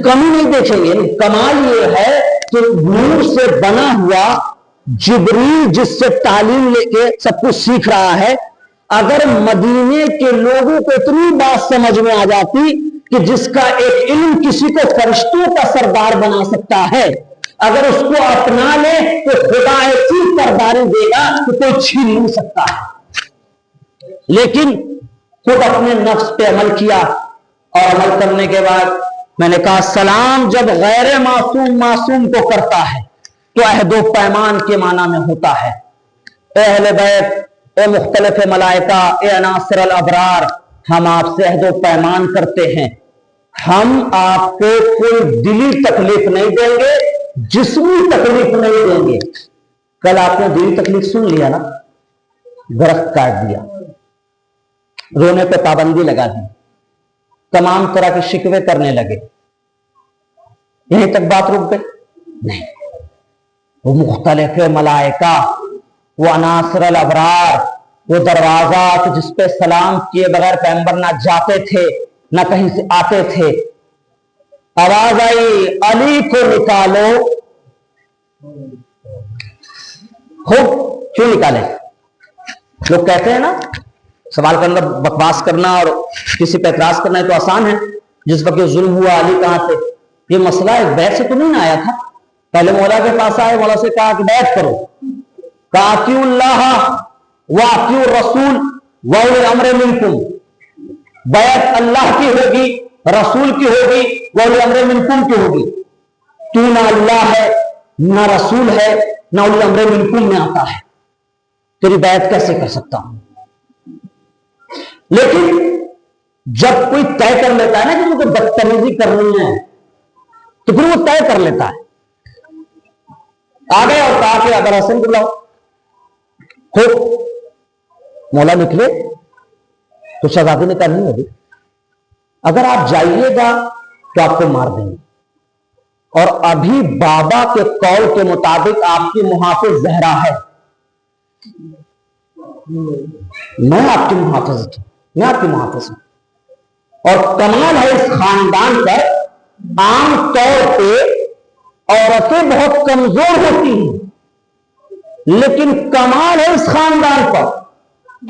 کمی نہیں دیکھیں گے. کمال یہ ہے کہ نور سے بنا ہوا جبریل جس سے تعلیم لے کے سب کچھ سیکھ رہا ہے, اگر مدینے کے لوگوں کو اتنی بات سمجھ میں آ جاتی کہ جس کا ایک علم کسی کو فرشتوں کا سردار بنا سکتا ہے, اگر اس کو اپنا لے تو خدا ایسی سرداری دے گا کہ کوئی چھین نہیں سکتا. لیکن خود اپنے نفس پہ عمل کیا, اور عمل کرنے کے بعد میں نے کہا سلام جب غیر معصوم معصوم کو کرتا ہے تو عہد و پیمان کے معنی میں ہوتا ہے. اے اہل بیت, اے مختلف ملائکہ, اے عناصر الابرار, ہم آپ سے عہد و پیمان کرتے ہیں, ہم آپ کو کوئی دلی تکلیف نہیں دیں گے, جسمی تکلیف نہیں دیں گے. کل آپ نے دلی تکلیف سن لیا نا, درخت کاٹ دیا, رونے پہ پابندی لگا دی, تمام طرح کے شکوے کرنے لگے, یہیں تک بات رک گئی؟ نہیں. وہ مختلف ملائکہ, وہ عناصر الابرار, وہ دروازہ جس پہ سلام کیے بغیر پیغمبر نہ جاتے تھے نہ کہیں سے آتے تھے. آواز آئی علی کو نکالو, کیوں نکالے؟ لوگ کہتے ہیں نا سوال کرنا, بکواس کرنا اور کسی پہ اعتراض کرنا تو آسان ہے. جس وقت ظلم ہوا علی کہاں تھے؟ یہ مسئلہ ایک بیعت سے تو نہیں آیا تھا. پہلے مولا کے پاس آئے, مولا سے کہا کہ بیعت کرو, کہا اطیعوا اللہ واطیعوا الرسول واولی الامر منکم. بیعت اللہ کی ہوگی, رسول کی ہوگی, واولی الامر منکم کی ہوگی. تو نہ اللہ ہے, نہ رسول ہے, نہ اولی الامر منکم میں آتا ہے, تیری بیعت کیسے کر سکتا ہوں؟ لیکن جب کوئی طے کر لیتا ہے نا کہ مجھے بدتمیزی کرنی ہے, تو پھر وہ طے کر لیتا ہے. آ گئے اور کہا کہ ابر حسن کو لاؤ. مولا نکلے تو شہزادی نے کہا نہیں ابھی, اگر آپ جائیے گا تو آپ کو مار دیں گے, اور ابھی بابا کے قول کے مطابق آپ کی محافظ زہرا ہے. میں آپ کی محافظ ہوں. اور کمال ہے اس خاندان پر، عام طور پہ عورتیں بہت کمزور ہوتی ہیں، لیکن کمال ہے اس خاندان پر،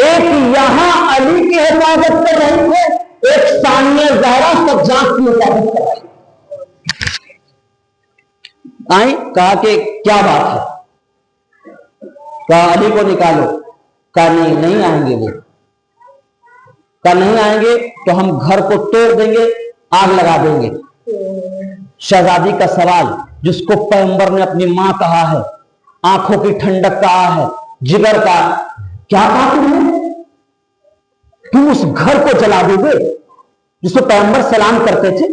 ایک یہاں علی کی حفاظت کر رہی ہے، ایک ثانیہ زہرا سجاد کی حفاظت کر رہی ہے. آئیں، کہا کہ کیا بات ہے؟ کہا علی کو نکالو. کہا نہیں آئیں گے وہ. کہا نہیں آئیں گے تو ہم گھر کو توڑ دیں گے، آگ لگا دیں گے. شہزادی کا سوال، جس کو پیغمبر نے اپنی ماں کہا ہے، آنکھوں کی ٹھنڈک کہا ہے، جگر کا، کیا کہا تم نے؟ تم اس گھر کو جلا دو گے جس کو پیغمبر سلام کرتے تھے،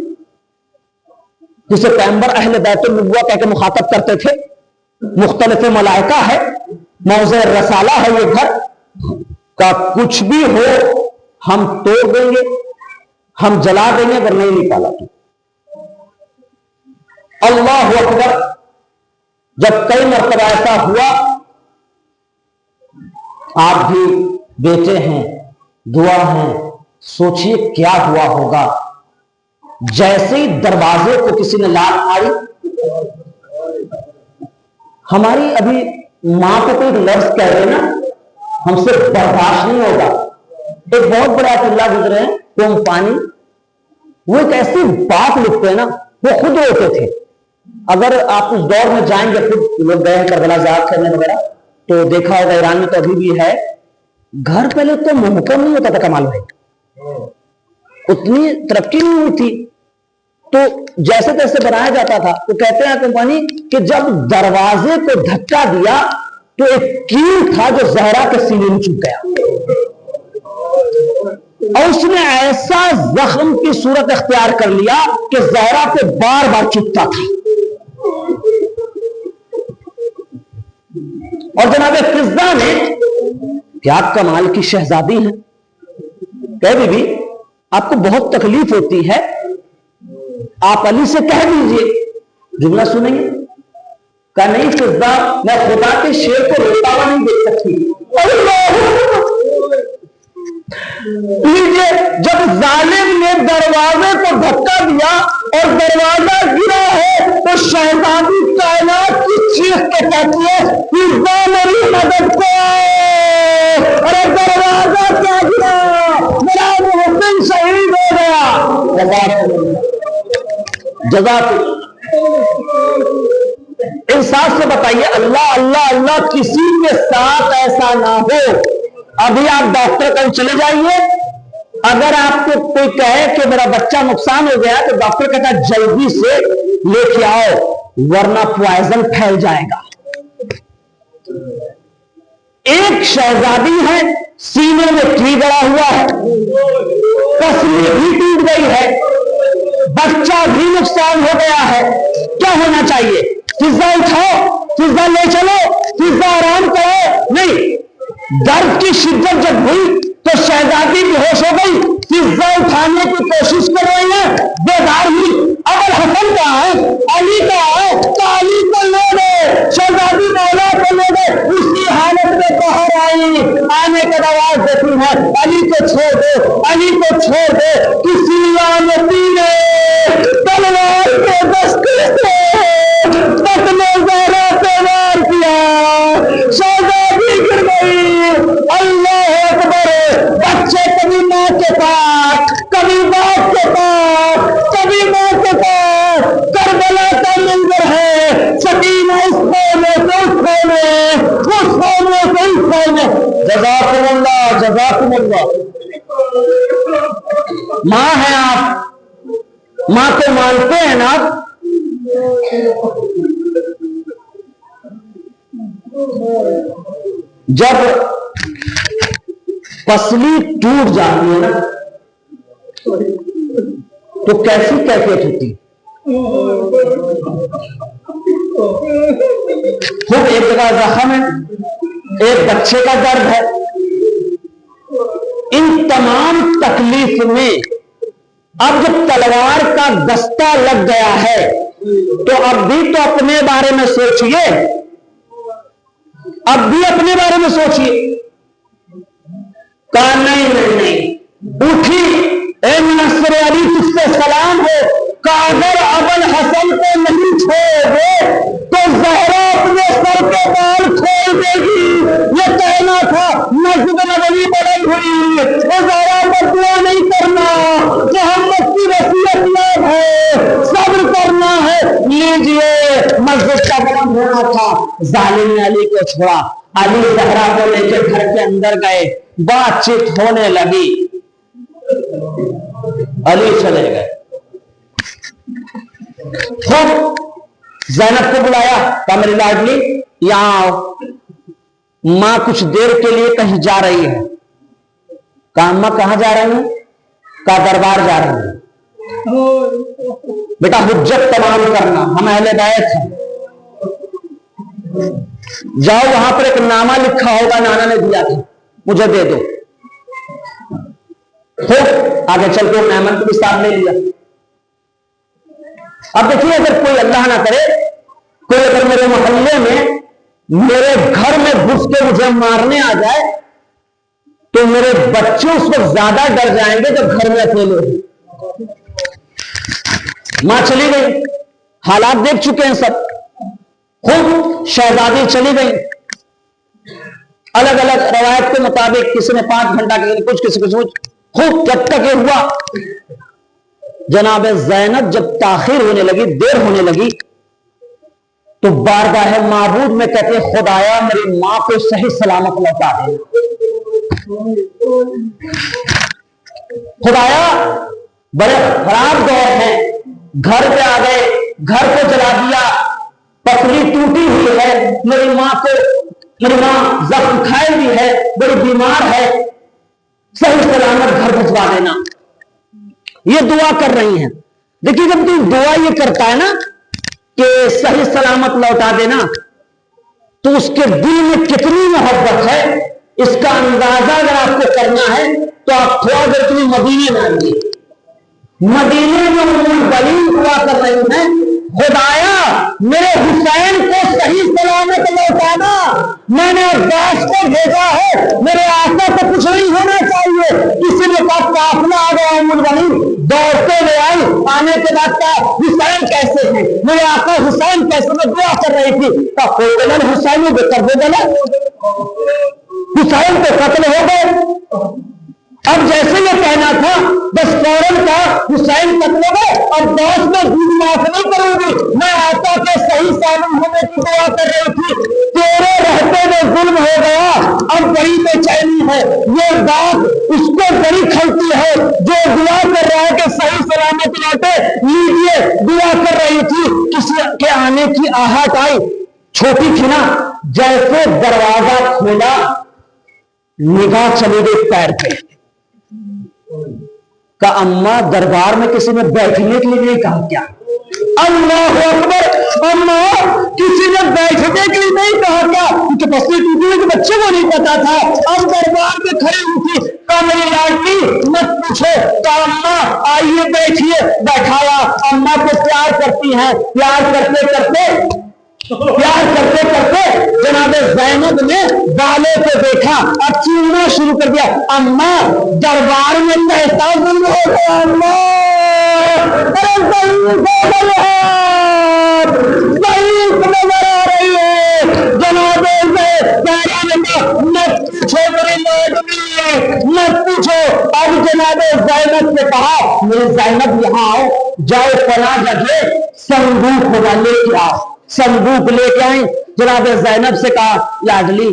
جسے پیغمبر اہل بیت النبوہ کہہ کے مخاطب کرتے تھے، مختلف ملائکہ ہے، موضع رسالہ ہے یہ گھر. کا کچھ بھی ہو ہم توڑ دیں گے، ہم جلا دیں گے اگر نہیں نکالا تو. اللہ اکبر. جب کئی مرتبہ ایسا ہوا، آپ بھی بیٹے ہیں، دعا ہیں، سوچئے کیا ہوا ہوگا. جیسے ہی دروازے کو کسی نے لات ماری، ہماری ابھی ماں کو کوئی لفظ کہہ دے نا، ہم سے برداشت نہیں ہوگا. ایک بہت بڑا چلہ گزرے ہیں تم پانی، وہ ایک ایسی بات لکھتے ہیں نا، وہ خود روتے تھے. اگر آپ اس دور میں جائیں گے، خود لوگ گئے ہیں کربلا زیارت کرنے وغیرہ، تو دیکھا ہوگا ایران میں تو ابھی بھی ہے، گھر پہلے تو محکم نہیں ہوتا تھا کمال بھائی، اتنی ترقی نہیں ہوئی تھی، تو جیسے تیسے بنایا جاتا تھا. تو کہتے ہیں کمپانی کہ جب دروازے کو دھکا دیا تو ایک کیل تھا جو زہرا کے سینے میں چپ گیا، اور اس نے ایسا زخم کی صورت اختیار کر لیا کہ زہرا پہ بار بار چپتا تھا. اور جناب فضہ نے، کیا کمال کی شہزادی ہیں، کہہ بی بی آپ کو بہت تکلیف ہوتی ہے، آپ علی سے کہہ دیجئے. جملہ سنیں گے؟ کہا نہیں فضہ، میں خدا کے شیر کو روتا ہوا نہیں دیکھ سکتی. لیجئے، جب ظالم نے دروازے کو دھکا دیا اور دروازہ گرا ہے تو شہزادی کائنات کی چیخ کے کہتی ہے فضہ میری مدد کو آئے. ارے دروازہ کیا گرا، میرا محسن شہید ہو گیا. جزاک انصاف سے بتائیے، اللہ اللہ اللہ کسی کے ساتھ ایسا نہ ہو. ابھی آپ ڈاکٹر کل چلے جائیے، اگر آپ کو کوئی کہے کہ میرا بچہ نقصان ہو گیا تو ڈاکٹر کہتا ہے جلدی سے لے کے آؤ ورنہ پوائزن پھیل جائے گا. ایک شہزادی ہے، سینے میں کی گڑا ہوا ہے، پسلی بھی ٹوٹ گئی ہے، بچہ بھی نقصان ہو گیا ہے. کیا ہونا چاہیے؟ فضہ اٹھاؤ، فضہ لے چلو، فضہ آرام کرو. نہیں، درد کی شدت جب ہوئی تو شہزادی بے ہوش ہو گئی، فضہ اٹھانے کی کوشش کر رہی ہے، بیدار ہوئی. اگر حسن کا ہے، علی کا ہے تو علی کو لے دے، شہزادی مولا کو لے دے. اسی حالت میں باہر آئی، آنے کا آواز دیتی ہے علی کو چھوڑ دے، علی کو چھوڑ دے. کسی لعنتی نے تلوار کے دستے سے قتل زہرا پہ وار کیا، شہزادی گر گئی. اللہ اکبر. بچے کبھی ماں کے پاس، کبھی باپ کے پاس، کبھی ماں کے پاس. کربلا کا منظر ہے، سکینہ اس کونے سے اس کونے، اس کونے سے اس کونے. جزاکم اللہ، جزاکم اللہ. ماں ہیں آپ، ماں کو مانتے ہیں نا آپ. جب پسلی ٹوٹ جاتی ہے نا تو کیسی کیفیت ہوتی؟ خود ایک جگہ زخم ہے، ایک بچے کا درد ہے. ان تمام تکلیف میں اب جب تلوار کا دستہ لگ گیا ہے تو اب بھی تو اپنے بارے میں سوچئے، اب بھی اپنے بارے میں سوچئے۔ کہا نہیں اٹھی، اے منصر علی تجھ سے سلام ہو، کہ اگر ابوالحسن کو نہیں چھوڑ دے تو زہرا اپنے سر کے بال کھول دے گی۔ یہ کہنا تھا، مسجد نبوی بڑی ہوئی، زہرا پر دعا نہیں کرنا، محمد کی وصیت یاد ہے، صبر کرنا ہے۔ لیجئے، مسجد کا بند ہونا تھا، ظالم نے علی کو چھوڑا، علی زہرا کو لے کے گھر کے اندر گئے، بات چیت ہونے لگی، علی چلے گئے۔ خود زینب کو بلایا، کہا میری لاڈلی یہاں آؤ، ماں کچھ دیر کے لیے کہیں جا رہی ہے۔ کہا اماں کہاں جا رہی ہیں؟ کہا دربار جا رہی ہیں۔ بیٹا حجت تمام کرنا، ہم اہل بیت ہیں، جاؤ وہاں پر ایک نامہ لکھا ہوگا، نانا نے دیا تھا، مجھے دے دو۔ خود آگے چل کے میمن کو بھی ساتھ لے لیا۔ اب دیکھیے، اگر کوئی اللہ نہ کرے، کوئی اگر میرے محلے میں میرے گھر میں گھس کے مجھے مارنے آ جائے تو میرے بچے اس وقت زیادہ ڈر جائیں گے جب گھر میں اکیلے ہوں۔ ماں چلی گئی، حالات دیکھ چکے ہیں سب، خود شہزادی چلی گئی۔ الگ الگ روایت کے مطابق کسی نے 5 گھنٹہ کسی کچھ خوب جب تک یہ ہوا، جناب زینب جب تاخیر ہونے لگی، دیر ہونے لگی، تو بارگاہ معبود میں کہتے خدایا میری ماں کو صحیح سلامت لوٹا دے، خدایا بڑے خراب دور ہے، گھر پہ آ گئے، گھر کو جلا دیا، پتلی ٹوٹی ہوئی ہے، میری ماں زخم کھائے ہوئی ہے، بڑی بیمار ہے، صحیح سلامت گھر بھجوا دینا۔ یہ دعا کر رہی ہیں۔ دیکھیے جب تو دعا یہ کرتا ہے نا کہ صحیح سلامت لوٹا دینا، تو اس کے دل میں کتنی محبت ہے، اس کا اندازہ اگر آپ کو کرنا ہے تو آپ تھوڑا دیر کے لیے مدینے میں آئیے۔ مدینے میں بلی دعا کر رہی ہیں، خدایا میرے حسین کو صحیح سلامت لوٹانا، میں نے عباس کو بھیجا ہے، میرے آقا کو کچھ نہیں ہونا چاہیے۔ کسی نے کہا قافلہ آ گیا ام المؤمنین، دوڑتے ہوئے آئی، آنے کے بعد کہا حسین کیسے ہیں، میرے آقا حسین کیسے، میں دعا کر رہی تھی، کہا کوئی دلن حسین کو کر دے دلن، حسین کو قتل ہو گئے۔ اب جیسے یہ کہنا تھا بس فوراً کا حسین قتل ہو گئے، اور دوست میں دودھ معاف نہیں کروں گی، میں آقا کے صحیح سالم ہونے کی دعا کر رہی تھی، تیرے رہتے میں ظلم ہو گیا، اب بڑی بے چینی ہے، یہ بات اس کو بڑی کھلتی ہے جو دعا کر رہا ہے کہ صحیح سلامت لوٹے۔ لیجیے دعا کر رہی تھی، کسی کے آنے کی آہٹ آئی، چھوٹی تھی نا، جیسے دروازہ کھولا نگاہ چلی گئی پیر پہ، کہ اماں دربار میں کسی نے بیٹھنے کے لیے نہیں کہا کیا؟ اللہ اکبر، اماں کسی نے بیٹھنے کے لیے نہیں کہا کیا؟ کیونکہ پسلی ٹوٹی ہوئی کہ بچے کو نہیں پتا تھا، اب دربار میں کھڑی ہوئی تھی، کہا میری لاڈلی مت پوچھو، کہا اماں آئیے بیٹھیے، بیٹھایا، اماں کو پیار کرتی ہیں، پیار کرتے کرتے جناب زینب نے بالے کو دیکھا، اب چیخنا شروع کر دیا، اماں دربار میں کیسا ظلم ہو گیا، اماں ضعیف نظر آ رہی ہے، جناب مت پوچھو میری لاڈلی، مت پوچھو۔ اب جناب زینب نے کہا میری زینب یہاں آؤ، جاؤ فلاں جگہ صندوق ہوگا لے کے آؤ، صندوق لے کے آئیں۔ جناب زینب سے کہا لاڈلی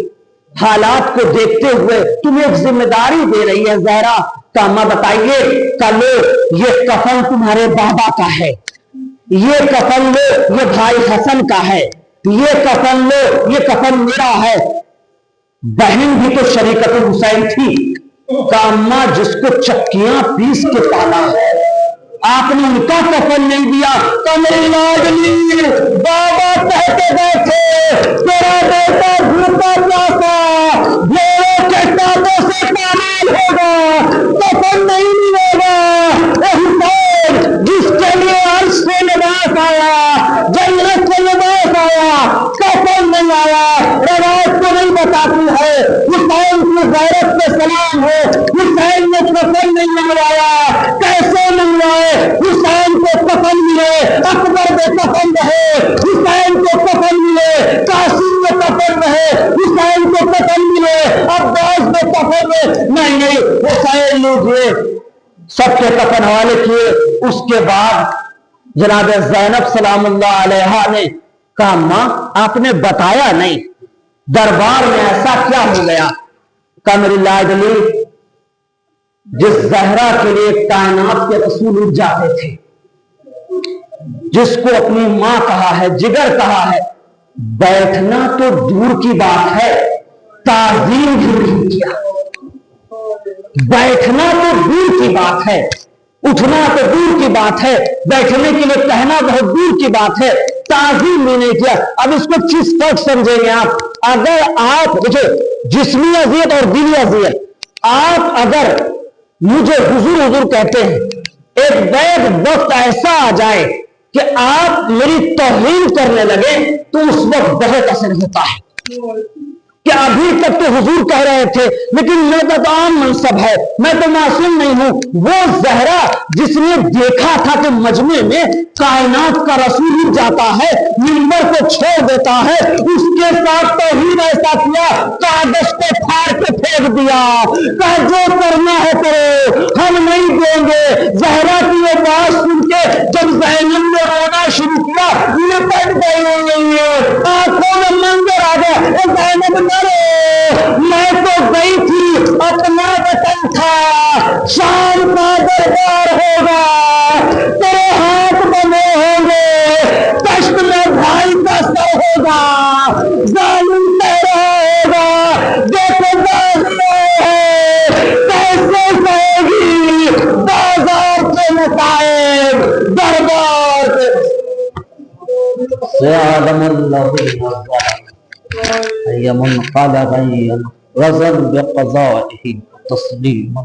حالات کو دیکھتے ہوئے تمہیں ایک ذمہ داری دے رہی ہے زہرا، کہ اماں بتائیے کل یہ کفن تمہارے بابا کا ہے، یہ کفن لو یہ بھائی حسن کا ہے، یہ کفن لو یہ کفن میرا ہے۔ بہن بھی تو شریکت حسین تھی، کہ اماں جس کو چکیاں پیس کے پالا ہے آپ نے ان کا کفن نہیں دیا، کہ میری لاڈلی بابا کہتے بیٹھے تیرا بیٹا بھوکا پیاسا بھیڑوں کے کانٹوں سے پامال ہوگا، کفن نہیں ملے گا۔ اے حسین جس کے لیے عرش سے لباس آیا، نہیں منگوایا؟ کیسے منگوائے؟ حسین کو کفن ملے، اکبر میں کفن رہے، حسین کو کفن ملے، قاسم میں کفن رہے، حسین کو کفن ملے، عباس میں کفن رہے، نہیں حسین لیجیے، سب کے کفن حوالے کیے۔ اس کے بعد جناب زینب سلام اللہ علیہا نے کہا ماں آپ نے بتایا نہیں، دربار میں ایسا کیا ہو گیا؟ کہا میری لاڈلی، جس زہرا کے لیے کائنات کے رسول اٹھ جاتے تھے، جس کو اپنی ماں کہا ہے، جگر کہا ہے، بیٹھنا تو دور کی بات ہے، تعظیم بھی نہیں کیا۔ بیٹھنا تو دور کی بات ہے، اٹھنا تو دور کی بات ہے، بیٹھنے کے لیے کہنا بہت دور کی بات ہے، تعظیم بھی نہیں کیا۔ اب اس کو چیز فرق سمجھیں گے آپ، اگر آپ دیکھیں جسمی اذیت اور دلی اذیت، آپ اگر مجھے حضور حضور کہتے ہیں، ایک بیگ وقت ایسا آ جائے کہ آپ میری توہین کرنے لگے تو اس وقت بہت اثر ہوتا ہے کہ ابھی تک تو حضور کہہ رہے تھے لیکن میرا تو عام منصب ہے، میں تو معصوم نہیں ہوں۔ وہ زہرا جس نے دیکھا تھا کہ مجمع میں کائنات کا رسول اٹھ جاتا ہے، منبر کو چھوڑ دیتا ہے، اس کے ساتھ توہین ایسا کیا، کاغذ کو پھاڑ کے پھینک دیا، کہا جو کرنا ہے کرو، ہم نہیں دیں گے۔ زہرا کی یہ بات سن کے جب زینب نے رونا شروع کیا، لپٹ گئی، آنکھوں میں منظر آ گیا، زینب میں تو گئی تھی، اپنا وطن تھا، شام کا دربار ہوگا، تیرے ہاتھ بنے ہوں گے، دشت میں بھائی کا سر ہوگا، ظالم تیرا ہوگا، دیکھو کیسے کہے گی بازار کے نتائج، دربار سے آدم اللہ منقلبا رضا بقضائه تسلیما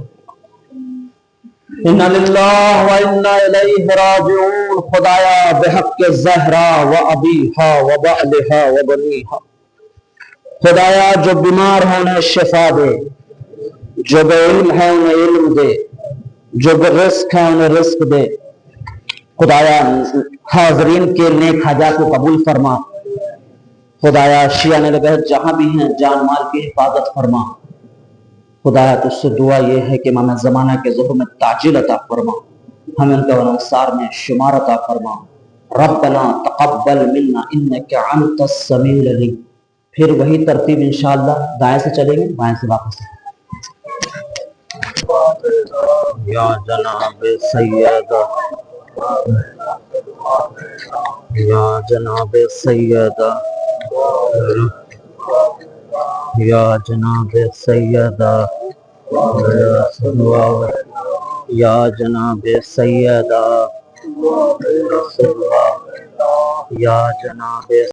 انا للہ و انا الیہ راجعون۔ خدایا بحق زہرا و ابیہا و بعلہا و بنیہا، خدایا جو بیمار ہیں انہیں شفا دے، جو بے علم ہے انہیں علم دے، جو بے رزق ہے انہیں رزق دے۔ خدایا حاضرین کے نیک حاجات کو قبول فرما۔ خدایا شیعہ نے لگے جہاں بھی ہیں جان مال کی حفاظت فرما۔ خدایا تجھ سے دعا یہ ہے کہ امام زمانہ کے ظہور میں تعجیل عطا فرما، ہمیں ان کے انصار میں شمار عطا فرما۔ ربنا تقبل منا انک انت السمیع العلیم۔ پھر وہی ترتیب انشاءاللہ، دائیں سے چلیں گے بائیں سے واپس۔ یا جناب سیدہ، یا جناب سیدہ، یا جناب سیدہ، یا جناب سیدہ، یا جناب